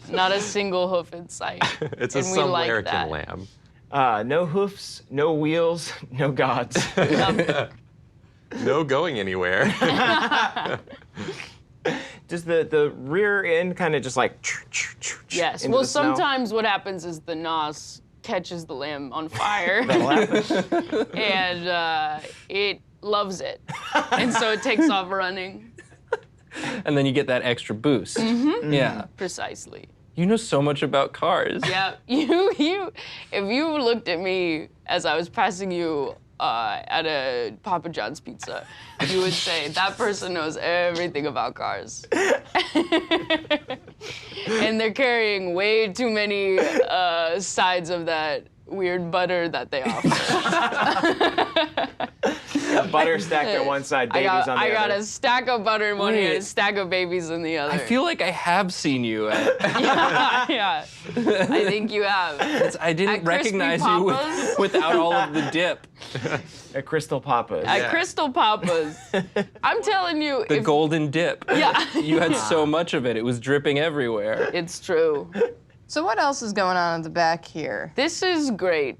S5: Not a single hoof in sight.
S2: It's a
S5: And we like
S2: Samaritan
S5: that.
S2: lamb.
S1: No hoofs, no wheels, no gods.
S2: No going anywhere.
S1: Does the rear end kind of just like
S5: Yes.
S1: into
S5: Well,
S1: the snow?
S5: sometimes what happens is the nos catches the lamb on fire,
S1: That'll happen.
S5: and it loves it, and so it takes off running.
S4: And then you get that extra boost.
S5: Mm-hmm.
S4: Yeah.
S5: Precisely.
S4: You know so much about cars.
S5: Yeah. If you looked at me as I was passing you at a Papa John's pizza, you would say that person knows everything about cars. And they're carrying way too many sides of that weird butter that they offer.
S1: Butter stacked on one side,
S5: I
S1: babies
S5: got,
S1: on the
S5: I got
S1: other.
S5: a stack of butter in one hand, a
S4: Wait.
S5: stack of babies in the other.
S4: I feel like I have seen you at.
S5: yeah, I think you have.
S4: I didn't
S5: At Crispy
S4: recognize you
S5: Papa's?
S4: without all of the dip.
S1: At Crystal Papa's.
S5: At Crystal Papa's. I'm telling you,
S4: The
S5: if,
S4: golden dip.
S5: yeah,
S4: You had so much of it. It was dripping everywhere.
S5: it's true.
S3: So what else is going on at the back here?
S5: This is great.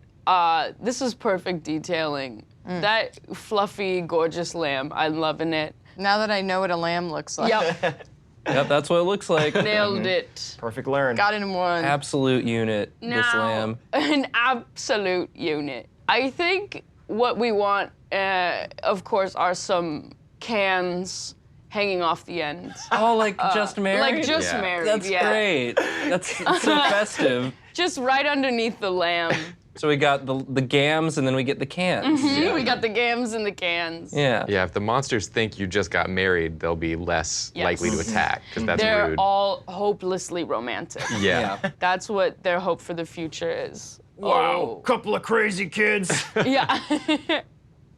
S5: This is perfect detailing. That fluffy, gorgeous lamb, I'm loving it.
S3: Now that I know what a lamb looks like.
S5: Yep,
S4: Yep, that's what it looks like.
S5: nailed it.
S1: Perfect learn.
S3: Got it in one.
S4: Absolute unit, this
S5: Now,
S4: lamb.
S5: an absolute unit. I think what we want, of course, are some cans hanging off the end.
S4: Oh, like just married?
S5: Like just
S2: Yeah.
S5: married,
S4: That's
S5: yeah.
S4: great. That's so festive.
S5: Just right underneath the lamb.
S4: So we got the gams and then we get the cans.
S2: Yeah.
S5: We got the gams and the cans.
S4: Yeah.
S2: Yeah, if the monsters think you just got married, they'll be less
S5: Yes.
S2: likely to attack, because that's
S5: They're
S2: rude.
S5: all hopelessly romantic.
S2: Yeah.
S5: That's what their hope for the future is.
S1: Wow, couple of crazy kids.
S5: Oh. Yeah.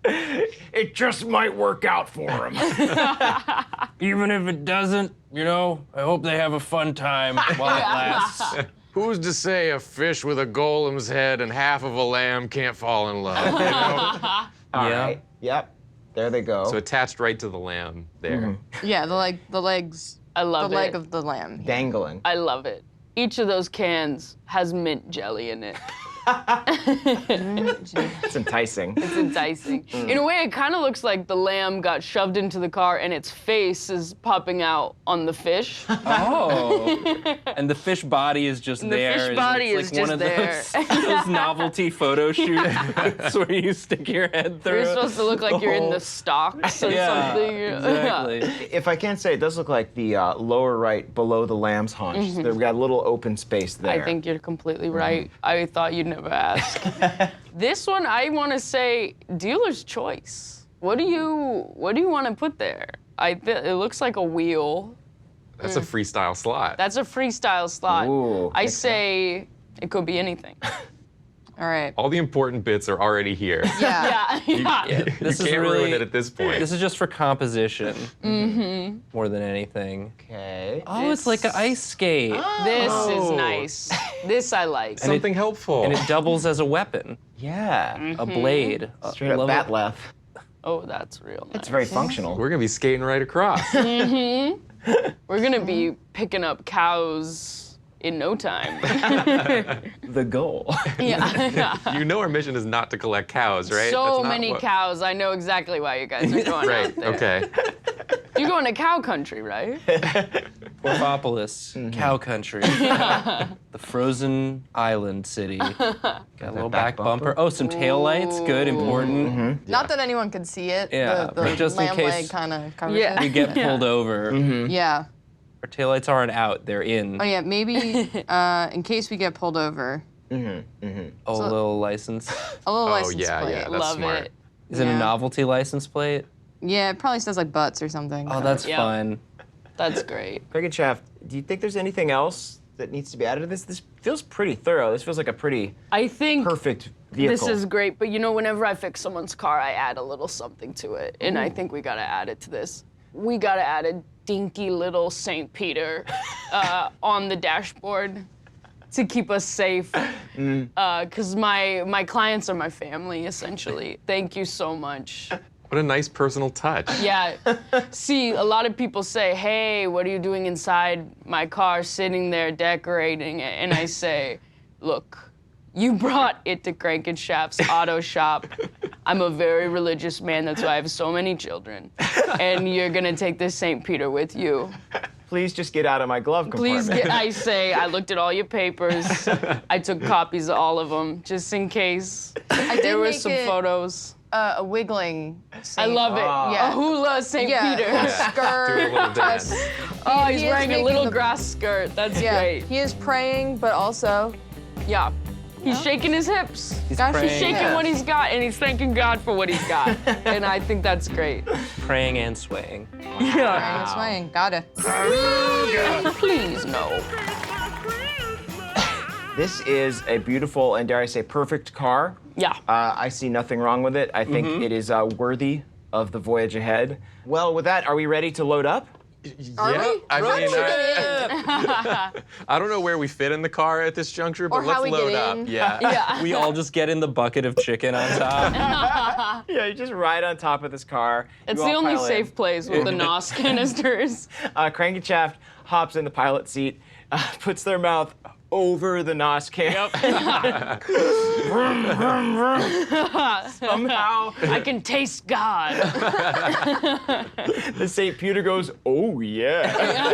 S1: It just might work out for them.
S4: Even if it doesn't, I hope they have a fun time while it lasts.
S2: Who's to say a fish with a golem's head and half of a lamb can't fall in love? You know?
S1: All
S4: Yeah.
S1: right. Yep. There they go.
S2: So attached right to the lamb there.
S3: Yeah, the legs.
S5: I love
S3: the leg
S5: it.
S3: of the lamb.
S1: Dangling.
S5: I love it. Each of those cans has mint jelly in it.
S1: It's enticing.
S5: It's enticing. In a way, it kind of looks like the lamb got shoved into the car and its face is popping out on on the fish.
S4: Oh. And the fish body is just
S5: The
S4: there.
S5: fish
S4: It's
S5: body
S4: like
S5: is
S4: one
S5: just
S4: of
S5: there.
S4: those novelty photo shoots where you stick your head through.
S5: You're supposed to look like you're in
S4: whole-
S5: the stocks or
S4: Yeah,
S5: something.
S4: exactly.
S1: If I can say, it does look like the lower right below the lamb's haunch. They've got a little open space there.
S5: I think you're completely right. I thought you'd never ask. This one, I want to say, dealer's choice. What do you want to put there? It looks like a wheel.
S2: That's a freestyle slot.
S5: That's a freestyle slot.
S1: Ooh,
S5: I
S1: makes
S5: say it could be anything.
S3: All right.
S2: All the important bits are already here.
S3: Yeah.
S5: Yeah.
S2: You
S4: This is
S2: can't ruin
S4: really-
S2: it at this point.
S4: This is just for composition more than anything.
S1: Okay.
S4: Oh, it's like an ice skate.
S5: This is
S1: Oh.
S5: nice. This I like.
S2: Something helpful.
S4: And it doubles as a weapon,
S1: Yeah.
S4: a blade.
S1: Straight
S4: I
S1: up
S4: love
S1: bat
S4: it.
S1: left.
S5: Oh, that's real nice.
S1: It's very functional.
S2: We're gonna be skating right across.
S5: We're gonna be picking up cows in no time.
S1: The goal.
S5: Yeah.
S2: You know our mission is not to collect cows, right?
S5: So
S2: That's not
S5: many
S2: what-
S5: cows. I know exactly why you guys are going
S2: Right.
S5: out there.
S2: Okay.
S5: You're going to cow country, right?
S4: Porfopolis, cow country. The frozen island city. Got a little back bumper. Oh, some taillights. Good, important.
S3: Not that anyone could see it.
S4: Yeah,
S3: The
S4: but just in
S3: lamb
S4: case-
S3: leg kind of covers
S5: Yeah.
S4: You
S3: it.
S4: get pulled over.
S3: Yeah.
S4: Our taillights aren't out, they're in.
S3: Oh yeah, maybe in case we get pulled over,
S4: Oh, a little license.
S3: a little license
S2: yeah,
S3: plate.
S2: yeah. That's
S5: Love
S2: smart.
S5: it.
S4: Is it a
S3: Yeah.
S4: novelty license plate?
S3: Yeah, it probably says like butts or something.
S4: Oh, that's
S5: Yeah.
S4: fun.
S5: That's great.
S1: Crankenshaft, do you think there's anything else that needs to be added to this? This feels pretty thorough. This feels like a pretty
S5: I think
S1: perfect vehicle.
S5: this is great, but you know, whenever I fix someone's car, I add a little something to it, and I think we gotta add it to this. We gotta add a dinky little St. Peter on the dashboard to keep us safe, because my clients are my family, essentially. Thank you so much.
S2: What a nice personal touch.
S5: Yeah. See, a lot of people say, hey, what are you doing inside my car sitting there decorating it? And I say, look, you brought it to Crankenshaft's auto shop. I'm a very religious man, that's why I have so many children. And you're gonna take this St. Peter with you.
S1: Please just get out of my glove
S5: Please
S1: compartment.
S5: I say, I looked at all your papers. I took copies of all of them, just in case.
S3: did
S5: There were
S3: make
S5: some
S3: it,
S5: photos.
S3: A wiggling.
S5: I
S3: Saint.
S5: love it.
S3: Yeah.
S5: A hula St.
S3: Yeah,
S5: Peter.
S3: a
S2: Do a
S3: skirt.
S2: little dance.
S5: Oh, he's
S3: He is
S5: wearing a
S3: making
S5: little
S3: the-
S5: grass skirt. That's
S3: Yeah,
S5: great.
S3: he is praying, but also
S5: Yeah. He's shaking his hips.
S3: Gosh,
S4: praying.
S5: He's shaking
S3: Yeah.
S5: what he's got, and he's thanking God for what he's got. And I think that's great.
S4: Praying and swaying.
S3: praying and swaying. Gotta.
S5: Please, no.
S1: This is a beautiful and, dare I say, perfect car.
S5: Yeah.
S1: I see nothing wrong with it. I think it is worthy of the voyage ahead. Well, with that, are we ready to load up?
S3: Are we?
S2: I
S3: How
S2: mean,
S3: do we get in?
S2: I don't know where we fit in the car at this juncture, but
S3: Or
S2: let's
S3: how we
S2: load
S3: get
S2: up.
S3: in.
S2: Yeah.
S5: Yeah.
S4: We all just get in the bucket of chicken on top.
S1: Yeah, you just ride on top of this car.
S5: It's
S1: You
S5: the
S1: all
S5: only
S1: pile in.
S5: safe place with the NOS canisters.
S1: Crankenshaft hops in the pilot seat, puts their mouth over the NOS can. Somehow,
S5: I can taste God.
S1: the St. Peter goes, oh yeah.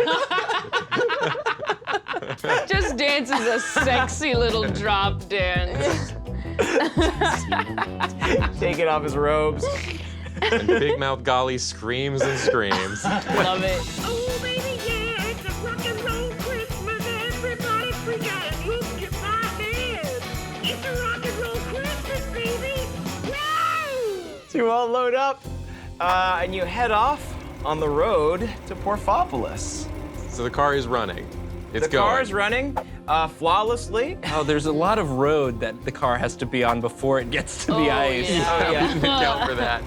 S5: Just dances a sexy little drop dance.
S1: Taking off his robes.
S2: And Big Mouth Golly screams and screams.
S5: Love it.
S6: Oh, baby, yeah, it's a rock and roll Christmas. Everybody freak out and look at my head. It's a rock and roll Christmas, baby. Woo!
S1: So you all load up, and you head off on the road to Porfopolis.
S2: So the car is running. It's
S1: The
S2: going.
S1: car is running flawlessly.
S4: Oh, there's a lot of road that the car has to be on before it gets to the ice.
S5: yeah.
S1: Oh, yeah.
S2: Didn't account for that.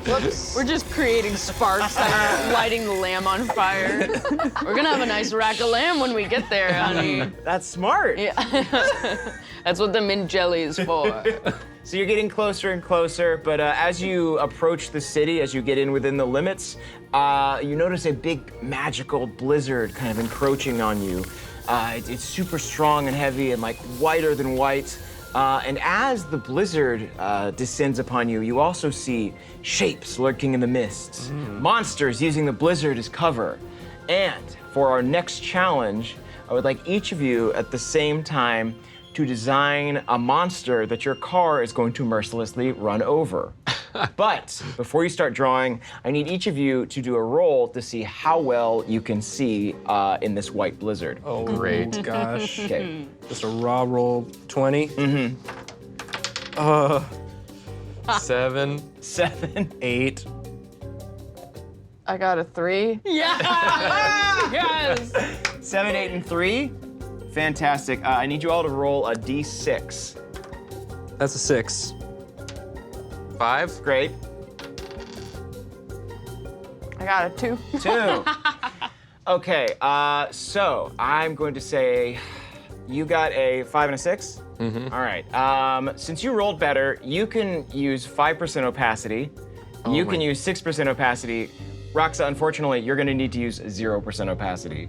S5: We're just creating sparks that are lighting the lamb on fire. We're gonna have a nice rack of lamb when we get there, honey.
S1: That's smart.
S5: Yeah. That's what the mint jelly is for.
S1: So you're getting closer and closer, but as you approach the city, as you get in within the limits, you notice a big magical blizzard kind of encroaching on you. It's super strong and heavy and like whiter than white. And as the blizzard descends upon you, you also see shapes lurking in the mists, monsters using the blizzard as cover. And for our next challenge, I would like each of you at the same time to design a monster that your car is going to mercilessly run over. But before you start drawing, I need each of you to do a roll to see how well you can see in this white blizzard.
S4: Oh,
S2: Great.
S4: gosh.
S1: Okay.
S4: Just a raw roll 20.
S2: 7.
S1: 7.
S4: 8.
S3: I got a 3.
S5: Yes!
S1: 7, 8, and 3. Fantastic. I need you all to roll a d6.
S4: That's a 6.
S2: 5.
S1: Great.
S3: I got a 2.
S1: 2. Okay, so I'm going to say you got a 5 and a 6. All right. Since you rolled better, you can use 5% opacity. You can use 6% opacity. Roxa, unfortunately, you're going to need to use 0% opacity.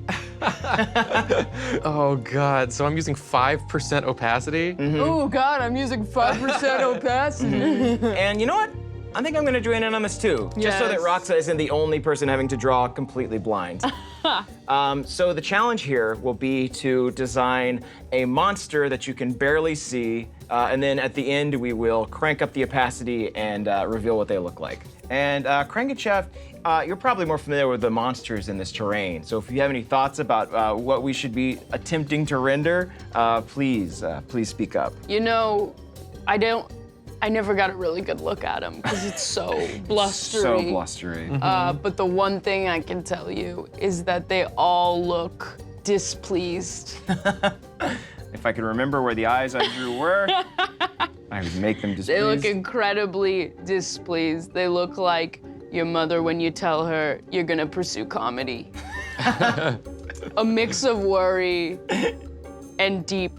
S2: Oh, God. So I'm using 5% opacity?
S5: Oh God, I'm using 5% opacity.
S1: And you know what? I think I'm going to join in on this too, just so that
S5: Yes.
S1: Roxa isn't the only person having to draw completely blind. So the challenge here will be to design a monster that you can barely see, and then at the end we will crank up the opacity and reveal what they look like. And Crankenshaft, you're probably more familiar with the monsters in this terrain, so if you have any thoughts about what we should be attempting to render, please speak up.
S5: You know, I never got a really good look at him because it's so blustery.
S1: So blustery.
S5: But the one thing I can tell you is that they all look displeased.
S1: If I could remember where the eyes I drew were, I would make them
S5: They
S1: displeased.
S5: look incredibly displeased. They look like your mother when you tell her you're gonna pursue comedy. A mix of worry and deep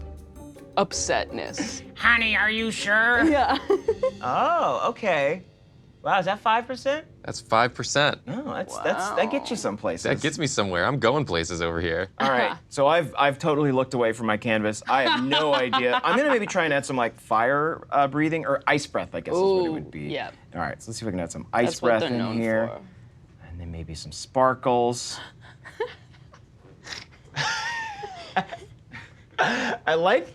S5: upsetness.
S6: Honey, are you sure?
S5: Yeah.
S1: Oh, okay. Wow, is that 5%?
S2: That's 5%.
S1: No, that gets you some places.
S2: That gets me somewhere. I'm going places over here.
S1: All right, so I've totally looked away from my canvas. I have no idea. I'm gonna maybe try and add some like fire breathing or ice breath, I guess is what it would be.
S5: yeah.
S1: All right, so let's see if we can add some ice
S5: That's what
S1: breath
S5: they're
S1: in
S5: known
S1: here,
S5: for.
S1: and then maybe some sparkles. I like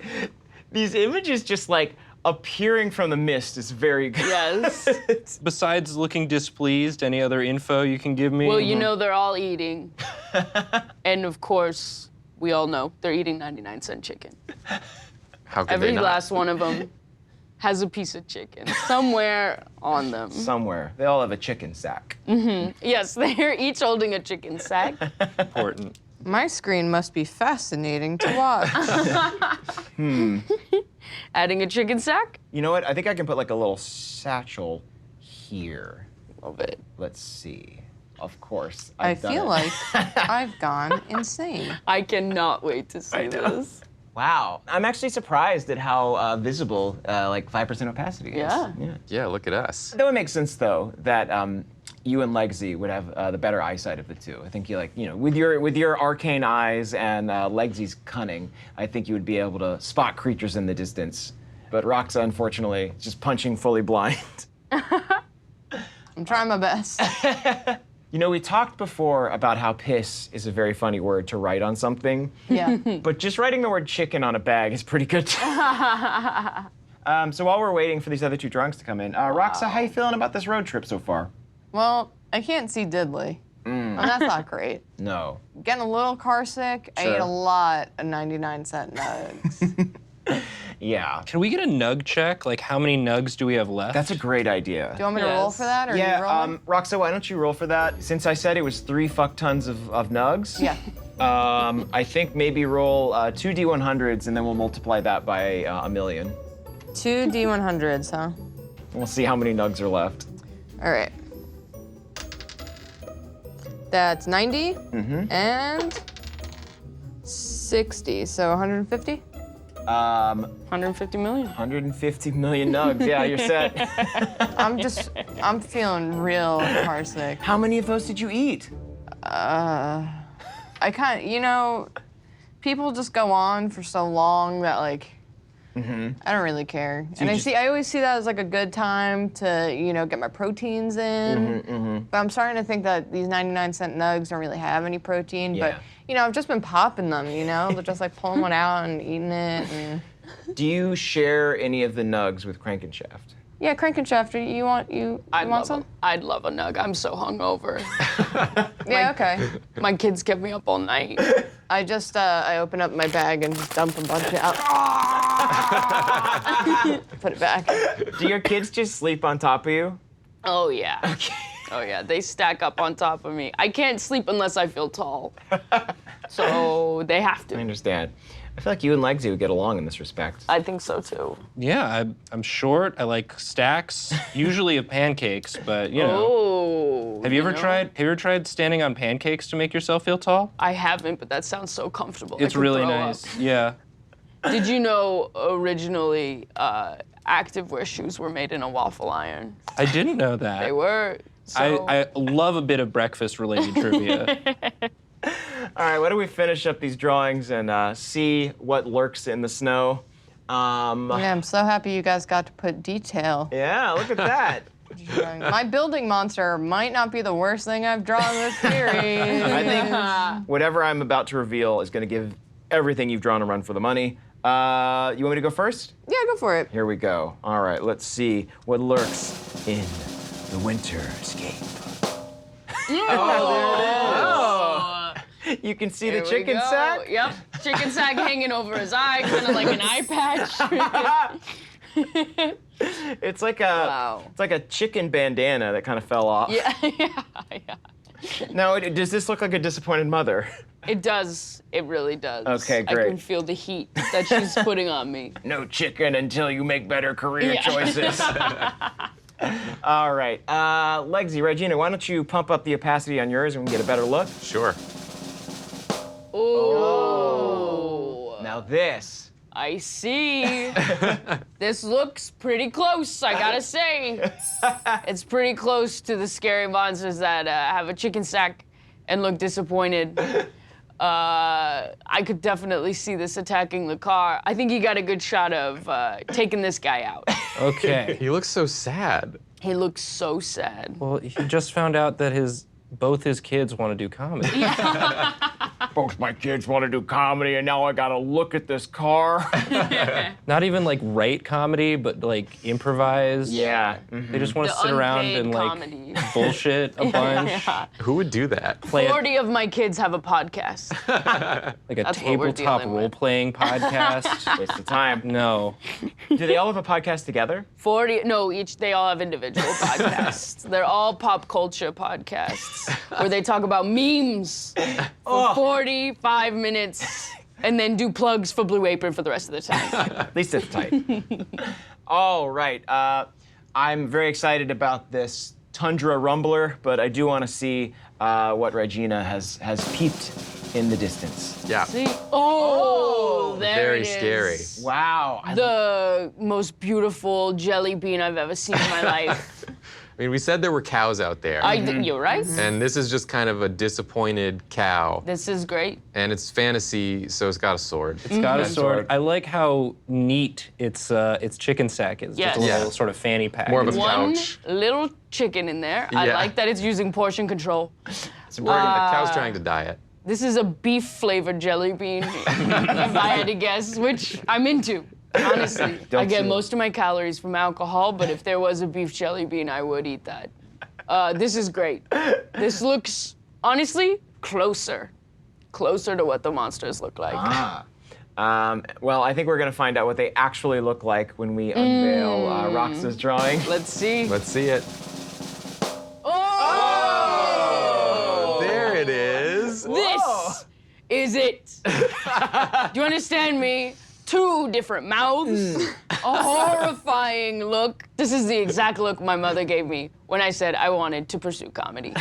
S1: these images just like appearing from the mist is very good.
S5: Yes.
S4: Besides looking displeased, any other info you can give me?
S5: Well, you know they're all eating. And of course, we all know they're eating 99-cent chicken.
S2: How could
S5: Every
S2: they not?
S5: last one of them has a piece of chicken somewhere on them.
S1: Somewhere they all have a chicken sack.
S5: Yes, they're each holding a chicken sack.
S4: important.
S3: My screen must be fascinating to watch.
S5: Adding a chicken sack?
S1: You know what? I think I can put like a little satchel here.
S5: Love it.
S1: Let's see. Of course.
S3: I
S1: I've done
S3: feel
S1: it.
S3: like I've gone insane.
S5: I cannot wait to see this.
S1: Wow. I'm actually surprised at how visible like 5% opacity is.
S5: Yeah.
S2: Yeah, look at us.
S1: That would make sense though that you and Legsy would have the better eyesight of the two. I think you with your arcane eyes and Legsy's cunning, I think you would be able to spot creatures in the distance. But Roxa, unfortunately, is just punching fully blind.
S3: I'm trying my best.
S1: We talked before about how piss is a very funny word to write on something.
S3: Yeah.
S1: But just writing the word chicken on a bag is pretty good. So while we're waiting for these other two drunks to come in, Roxa, how you feeling about this road trip so far?
S3: Well, I can't see Diddley. And that's not great.
S1: No.
S3: Getting a little car sick. I
S1: Sure.
S3: ate a lot of 99-cent nugs.
S1: Yeah.
S4: Can we get a nug check? Like, how many nugs do we have left?
S1: That's a great idea.
S3: Do you want me to roll
S5: Yes.
S3: for that, or
S1: Yeah,
S3: you rolling?
S1: Roxa, why don't you roll for that? Since I said it was 3 fuck tons of nugs.
S3: Yeah.
S1: I think maybe roll 2 D100s and then we'll multiply that by 1,000,000.
S3: 2 D100s, huh?
S1: We'll see how many nugs are left.
S3: All right. That's 90 and 60, so 150?
S5: 150 million.
S1: 150 million nugs. Yeah, you're set.
S3: I'm feeling real car sick.
S1: How many of those did you eat?
S3: I people just go on for so long that like, I don't really care. And I always see that as like a good time to, get my proteins in. But I'm starting to think that these 99-cent nugs don't really have any protein.
S1: Yeah.
S3: But, I've just been popping them, They're just like pulling one out and eating it. And...
S1: Do you share any of the nugs with Crankenshaft?
S3: Yeah, Crankenshaft, you want some?
S5: I'd love a nug. I'm so hungover.
S3: Yeah, okay.
S5: My kids kept me up all night.
S3: I just, I open up my bag and just dump a bunch out. Put it back.
S1: Do your kids just sleep on top of you?
S5: Oh yeah.
S1: Okay.
S5: Oh yeah. They stack up on top of me. I can't sleep unless I feel tall. So they have
S1: I
S5: to.
S1: understand. I feel like you and Legsy would get along in this respect.
S5: I think so too.
S4: Yeah, I'm short. I like stacks, usually of pancakes, but
S5: Oh.
S4: Have you ever tried standing on pancakes to make yourself feel tall?
S5: I haven't, but that sounds so comfortable. I
S4: It's
S5: could
S4: really
S5: throw
S4: nice.
S5: up.
S4: Yeah.
S5: Did you know originally activewear shoes were made in a waffle iron?
S4: I didn't know that.
S5: They were. So
S4: I love a bit of breakfast-related trivia.
S1: All right, why don't we finish up these drawings and see what lurks in the snow?
S3: Yeah, I'm so happy you guys got to put detail.
S1: Yeah, look at that.
S3: My building monster might not be the worst thing I've drawn this series.
S1: I think whatever I'm about to reveal is going to give everything you've drawn a run for the money. You want me to go first?
S3: Yeah, go for it.
S1: Here we go. All right, let's see what lurks in the winterscape. Oh, you can see
S5: Here
S1: the
S5: we
S1: chicken
S5: go.
S1: sack?
S5: Yep, chicken sack hanging over his eye, kind of like an eye patch.
S1: It's like
S5: Wow.
S1: it's like a chicken bandana that kind of fell off.
S5: yeah.
S1: Now, does this look like a disappointed mother?
S5: It does. It really does.
S1: Okay,
S5: I
S1: great.
S5: can feel the heat that she's putting on me.
S1: No chicken until you make better career
S5: Yeah.
S1: choices. All right, Legsy, Regina, why don't you pump up the opacity on yours and we can get a better look?
S2: Sure.
S5: Oh.
S1: Now this.
S5: I see. This looks pretty close, I gotta say. It's pretty close to the scary monsters that have a chicken sack and look disappointed. I could definitely see this attacking the car. I think you got a good shot of taking this guy out.
S4: Okay.
S2: He looks so sad.
S5: He looks so sad.
S4: Well, he just found out that both his kids want to do comedy.
S1: Both my kids want to do comedy and now I gotta look at this car.
S4: Not even like write comedy, but like improvise.
S1: Yeah.
S4: They just want to
S5: The
S4: sit around
S5: unpaid
S4: and like
S5: comedy.
S4: bullshit a bunch.
S2: Who would do that?
S4: Play
S5: 40 of my kids have a podcast.
S4: like a
S5: That's what we're
S4: tabletop
S5: dealing with.
S4: role-playing podcast.
S1: Waste of time.
S4: No.
S1: Do they all have a podcast together?
S5: 40, no, they all have individual podcasts. They're all pop culture podcasts where they talk about memes for 45 minutes and then do plugs for Blue Apron for the rest of the time.
S1: At least it's tight. All right. I'm very excited about this Tundra Rumbler, but I do want to see what Regina has peeped in the distance.
S2: Yeah.
S5: See? Oh, there
S2: Very
S5: it is.
S2: scary.
S1: Wow.
S5: The most beautiful jelly bean I've ever seen in my life.
S2: I mean, we said there were cows out there.
S5: You're right.
S2: And this is just kind of a disappointed cow.
S5: This is great.
S2: And it's fantasy, so it's got a sword.
S4: It's got a sword. I like how neat its chicken sack is.
S5: Yes.
S4: Just a little
S2: Yeah.
S4: sort of fanny pack.
S2: More of a
S5: One
S2: couch.
S5: little chicken in there. I
S2: Yeah.
S5: like that it's using portion control.
S2: It's important. The cow's trying to diet.
S5: This is a beef flavored jelly bean, if I had to guess, which I'm into. Honestly, I get most of my calories from alcohol, but if there was a beef jelly bean, I would eat that. This is great. This looks, honestly, closer to what the monsters look like.
S1: Well, I think we're going to find out what they actually look like when we unveil Roxa's drawing.
S5: Let's see.
S2: Let's see it.
S5: Oh!
S2: There it is.
S5: This is it. Do you understand me? 2 different mouths, a horrifying look. This is the exact look my mother gave me when I said I wanted to pursue comedy.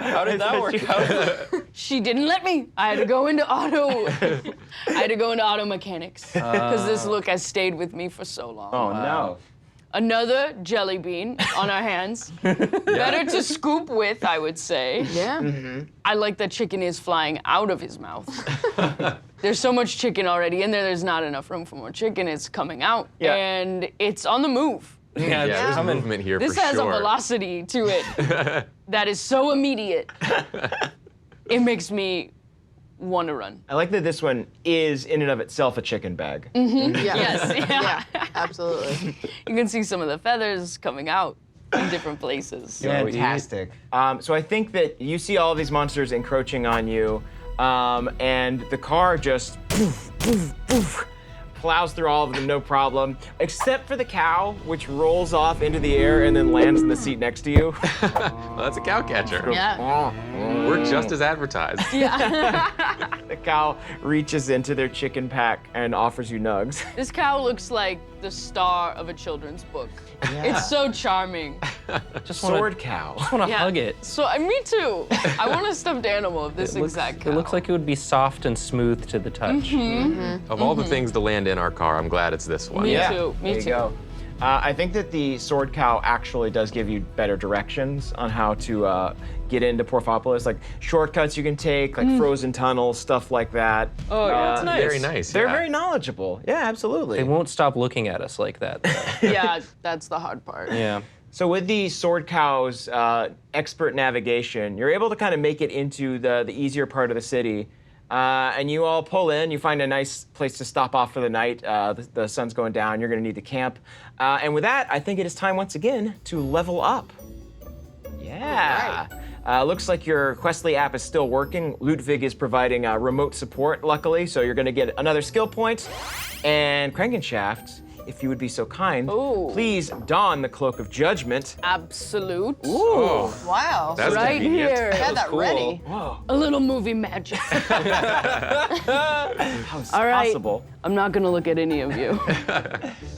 S4: How did that work out?
S5: She didn't let me. I had to go into auto mechanics because this look has stayed with me for so long.
S1: Oh, no.
S5: Another jelly bean on our hands. Better to scoop with, I would say.
S3: Yeah.
S5: I like that chicken is flying out of his mouth. There's so much chicken already in there, there's not enough room for more chicken. It's coming out,
S1: Yeah.
S5: and it's on the move.
S4: Yeah,
S2: Yeah, there's
S4: coming.
S2: movement here
S5: This
S2: for
S5: has
S2: sure.
S5: a velocity to it that is so immediate. It makes me want to run.
S1: I like that this one is, in and of itself, a chicken bag.
S5: Yes, yeah.
S3: Yeah, absolutely.
S5: You can see some of the feathers coming out in different places.
S1: Fantastic. So I think that you see all of these monsters encroaching on you, and the car just plows through all of them, no problem, except for the cow, which rolls off into the air and then lands in the seat next to you.
S2: Well, that's a cow catcher.
S5: Yeah.
S2: Worked just as advertised.
S1: The cow reaches into their chicken pack and offers you nugs.
S5: This cow looks like the star of a children's book. It's so charming.
S4: Just want
S1: Sword cow.
S4: to
S5: Yeah.
S4: hug it.
S5: So me too. I want a stuffed animal of this exact cow.
S4: It looks like it would be soft and smooth to the touch.
S2: Of all the things to land in our car, I'm glad it's this one.
S5: Me
S1: Yeah,
S5: too. Me
S1: there you
S5: too.
S1: go. I think that the sword cow actually does give you better directions on how to get into Porfopolis, like shortcuts you can take, like frozen tunnels, stuff like that.
S5: Oh, yeah, that's nice.
S2: Very nice.
S1: They're
S2: yeah.
S1: very knowledgeable. Yeah, absolutely.
S4: They won't stop looking at us like that, though.
S5: Yeah, that's the hard part.
S4: Yeah.
S1: So with the sword cow's expert navigation, you're able to kind of make it into the easier part of the city. And you all pull in, you find a nice place to stop off for the night. The sun's going down, you're gonna need to camp. And with that, I think it is time once again to level up. Yeah. Looks like your Questly app is still working. Ludwig is providing remote support, luckily, so you're gonna get another skill point. And Crankenshaft, if you would be so kind,
S5: Ooh.
S1: please don the Cloak of Judgment.
S5: Absolute.
S1: Ooh.
S3: Wow.
S2: That's
S5: Right
S2: convenient.
S5: here.
S3: I had that
S4: cool.
S3: ready.
S1: Whoa,
S5: A little movie magic.
S1: how is
S5: All right.
S1: possible?
S5: I'm not gonna look at any of you.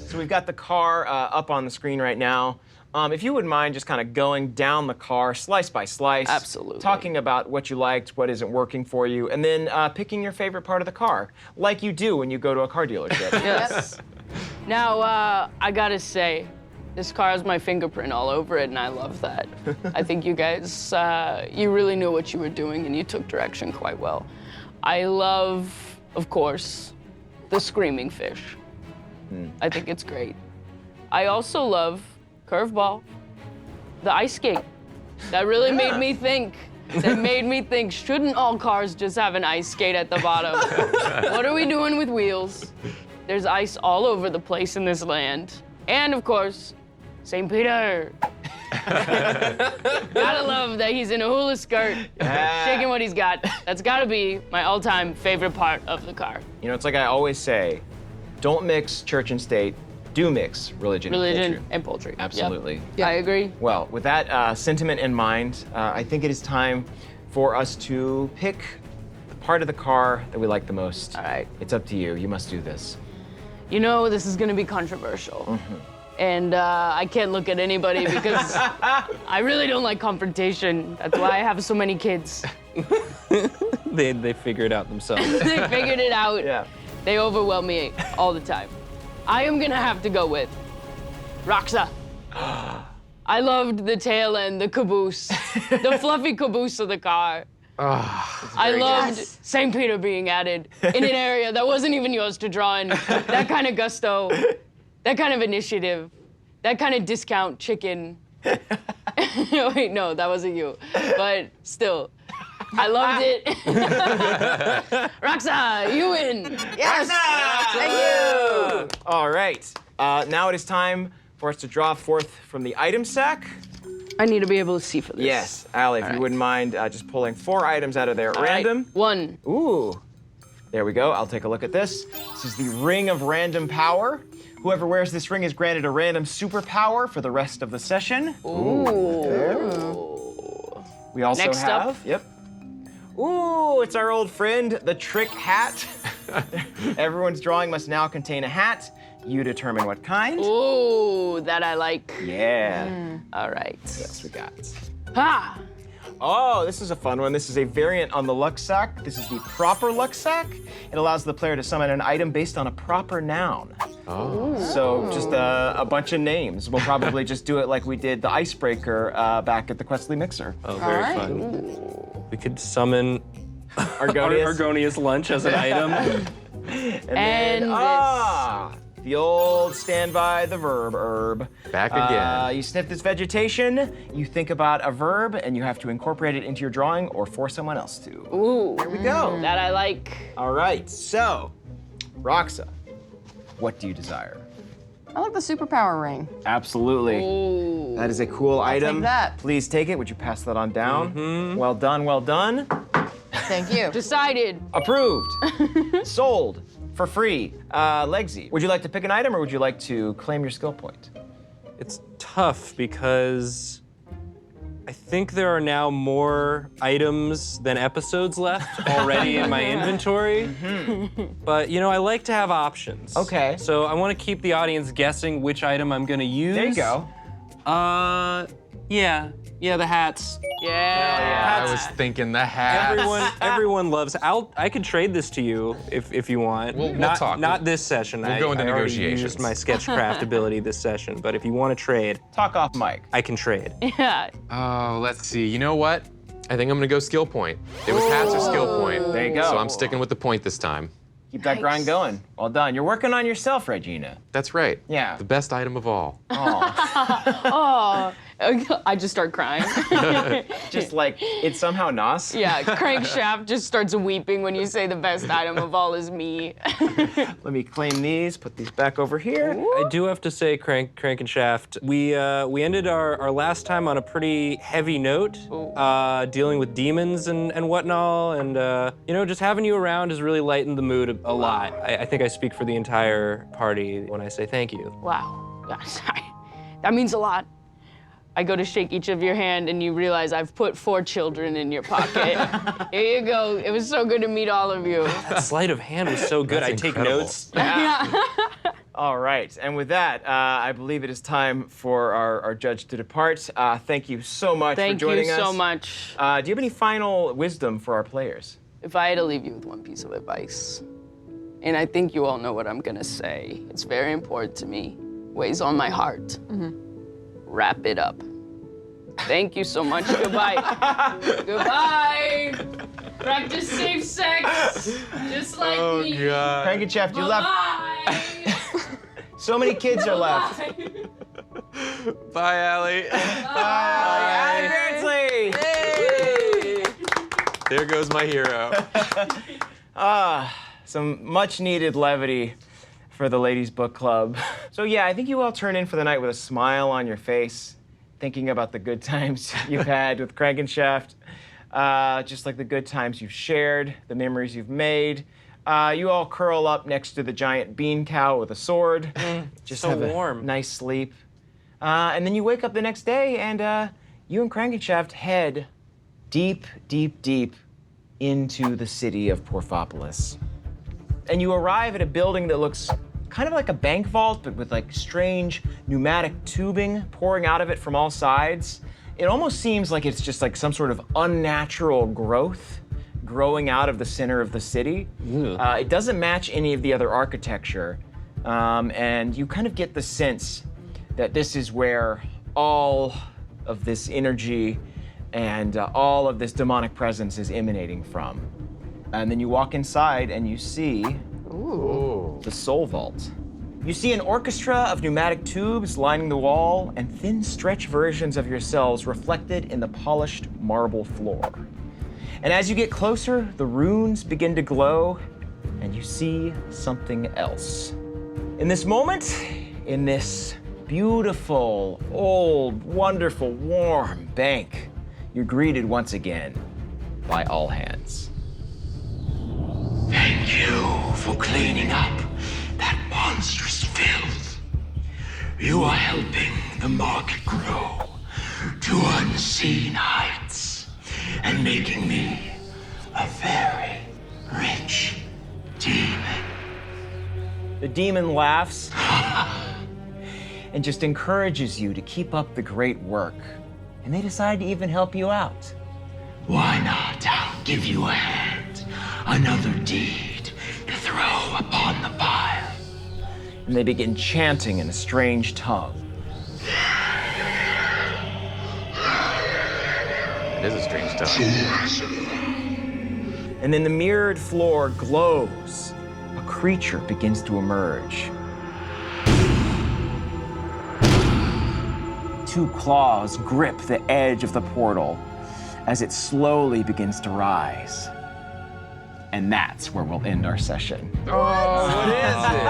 S1: So we've got the car up on the screen right now. If you wouldn't mind just kind of going down the car slice by slice.
S5: Absolutely.
S1: Talking about what you liked, what isn't working for you, and then picking your favorite part of the car, like you do when you go to a car dealership.
S5: Yes. Now, I gotta say, this car has my fingerprint all over it, and I love that. I think you guys, you really knew what you were doing, and you took direction quite well. I love, of course, the screaming fish. I think it's great. I also love Curveball, the ice skate. That really made me think. That made me think, shouldn't all cars just have an ice skate at the bottom? What are we doing with wheels? There's ice all over the place in this land. And of course, St. Peter. Gotta love that he's in a hula skirt, shaking what he's got. That's gotta be my all-time favorite part of the car.
S1: You know, it's like I always say, don't mix church and state, do mix religion and
S5: Religion
S1: culture.
S5: and poultry. Yep.
S1: Absolutely.
S5: I agree.
S1: Well, with that sentiment in mind, I think it is time for us to pick the part of the car that we like the most.
S5: All right.
S1: It's up to you. You must do this.
S5: You know, this is gonna be controversial. And I can't look at anybody because I really don't like confrontation. That's why I have so many kids.
S4: They figure it out themselves.
S5: They figured it out.
S1: Yeah.
S5: They overwhelm me all the time. I am gonna have to go with Roxa. I loved the tail end, the caboose, the fluffy caboose of the car. I loved St. Peter being added in an area that wasn't even yours to draw in. That kind of gusto, that kind of initiative, that kind of discount chicken. Wait, no, that wasn't you. But still, I loved it. Roxa, you win.
S3: Yes. Thank you.
S1: All right. Now it is time for us to draw forth from the item sack.
S5: I need to be able to see for this.
S1: Yes, Allie, if you
S5: right.
S1: wouldn't mind just pulling 4 items out of there at
S5: All right,
S1: random.
S5: 1.
S1: Ooh. There we go. I'll take a look at this. This is the Ring of Random Power. Whoever wears this ring is granted a random superpower for the rest of the session. We also
S5: Next
S1: have.
S5: up.
S1: Yep. Ooh, it's our old friend, the Trick Hat. Everyone's drawing must now contain a hat. You determine what kind.
S5: Ooh, that I like.
S1: Yeah.
S5: All right.
S1: Yes, we got.
S5: Ha!
S1: Oh, this is a fun one. This is a variant on the luck sack. This is the proper luck sack. It allows the player to summon an item based on a proper noun. Oh. So just a bunch of names. We'll probably just do it like we did the icebreaker back at the Questly Mixer.
S4: Oh, very
S3: right.
S4: fun. We could summon
S1: Argonius.
S4: Argonius lunch as an item.
S5: And this.
S1: The old standby, the verb herb.
S2: Back again.
S1: You sniff this vegetation, you think about a verb, and you have to incorporate it into your drawing or force someone else to.
S5: Ooh,
S1: There we go.
S5: that I like.
S1: All right, so, Roxa, what do you desire?
S3: I like the superpower ring.
S1: Absolutely.
S5: Ooh.
S1: That is a cool item.
S3: take that.
S1: Please take it. Would you pass that on down? Well done, well done.
S3: Thank you.
S5: Decided.
S1: Approved. Sold. For free. Legsy, would you like to pick an item or would you like to claim your skill point?
S4: It's tough because I think there are now more items than episodes left already in my inventory. But you know, I like to have options.
S1: Okay.
S4: So I want to keep the audience guessing which item I'm gonna use.
S1: There you go.
S4: Yeah, the hats.
S5: Yeah.
S2: I was thinking the hat.
S4: Everyone loves. I could trade this to you if you want.
S2: We'll
S4: not
S2: talk.
S4: Not this session.
S2: We'll go into
S4: I already
S2: negotiations.
S4: used my sketchcraft ability this session, but if you want to trade,
S1: Talk off mic.
S4: I can trade.
S5: Yeah.
S2: Oh, let's see. You know what? I think I'm gonna go skill point. It was hats or skill point.
S1: There you go.
S2: So I'm sticking with the point this time.
S1: Keep that grind going. Well done. You're working on yourself, Regina.
S2: That's right.
S1: Yeah.
S2: The best item of all.
S5: Oh, I just start crying.
S1: Just like it's somehow Nos.
S5: Yeah, Crankshaft just starts weeping when you say the best item of all is me.
S1: Let me claim these, put these back over here.
S4: I do have to say, Crankenshaft, we ended our last time on a pretty heavy note, dealing with demons and whatnot, and you know, just having you around has really lightened the mood a lot. I think I speak for the entire party when I say thank you.
S5: Wow. Yeah, sorry. That means a lot. I go to shake each of your hand and you realize I've put 4 children in your pocket. Here you go. It was so good to meet all of you.
S4: That sleight of hand was so good.
S2: That's
S4: I take
S2: incredible.
S4: notes.
S1: All right, and with that, I believe it is time for our judge to depart. Thank you so much for
S5: Thank
S1: joining
S5: you
S1: us.
S5: so much.
S1: Do you have any final wisdom for our players?
S5: If I had to leave you with one piece of advice, and I think you all know what I'm gonna say, it's very important to me, weighs on my heart. Wrap it up. Thank you so much. Goodbye. Goodbye. Practice safe sex, just like me.
S2: God.
S1: Crankenshaft, you left.
S5: Bye.
S1: So many kids are left.
S2: Bye, Allie.
S1: Bye. Beardsley.
S2: There goes my hero.
S1: Some much needed levity for the Ladies Book Club. So yeah, I think you all turn in for the night with a smile on your face, thinking about the good times you've had with Crankenshaft, just like the good times you've shared, the memories you've made. You all curl up next to the giant bean cow with a sword. Just
S4: so
S1: have
S4: warm.
S1: a nice sleep. And then you wake up the next day and you and Crankenshaft head deep, deep, deep into the city of Porfopolis. And you arrive at a building that looks kind of like a bank vault, but with like strange pneumatic tubing pouring out of it from all sides. It almost seems like it's just like some sort of unnatural growth growing out of the center of the city. It doesn't match any of the other architecture. And you kind of get the sense that this is where all of this energy and all of this demonic presence is emanating from. And then you walk inside and you see the Soul Vault. You see an orchestra of pneumatic tubes lining the wall and thin stretch versions of yourselves reflected in the polished marble floor. And as you get closer, the runes begin to glow and you see something else. In this moment, in this beautiful, old, wonderful, warm bank, you're greeted once again by all hands.
S7: Thank you for cleaning up that monstrous filth. You are helping the market grow to unseen heights and making me a very rich demon.
S1: The demon laughs and just encourages you to keep up the great work. And they decide to even help you out.
S7: Why not? I'll give you a hand. Another deed to throw upon the pile.
S1: And they begin chanting in a strange tongue.
S2: It is a strange tongue.
S1: And then the mirrored floor glows. A creature begins to emerge. Two claws grip the edge of the portal as it slowly begins to rise. And that's where we'll end our session.
S2: What is it?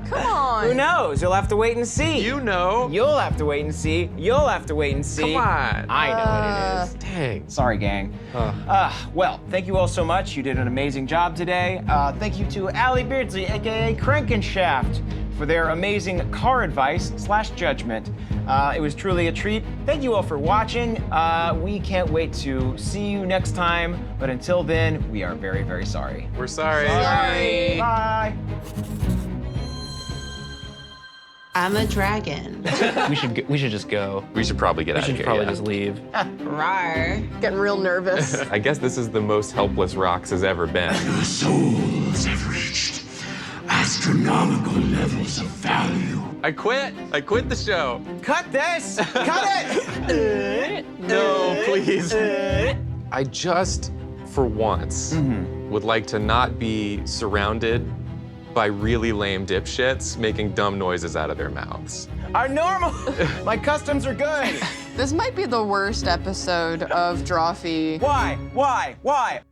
S3: Come on.
S1: Who knows? You'll have to wait and see.
S2: You know.
S1: You'll have to wait and see. You'll have to wait and see.
S2: Come on.
S1: I know what it is.
S2: Dang.
S1: Sorry, gang. Well, thank you all so much. You did an amazing job today. Thank you to Allie Beardsley, aka Crankenshaft, for their amazing car advice / judgment. It was truly a treat. Thank you all for watching. We can't wait to see you next time. But until then, we are very, very sorry.
S2: We're sorry.
S1: Bye.
S8: I'm a dragon.
S4: We should just go.
S2: We should probably get
S4: We
S2: out of
S4: should
S2: here.
S4: probably
S2: yeah.
S4: just leave.
S8: Rawr.
S3: Getting real nervous.
S2: I guess this is the most helpless Rox has ever been.
S7: Your souls have reached astronomical levels of value.
S2: I quit. I quit the show.
S1: Cut this! Cut it!
S2: No, please. I just, for once, would like to not be surrounded by really lame dipshits making dumb noises out of their mouths.
S1: Our normal. My customs are good.
S3: This might be the worst episode of Drawfee.
S1: Why?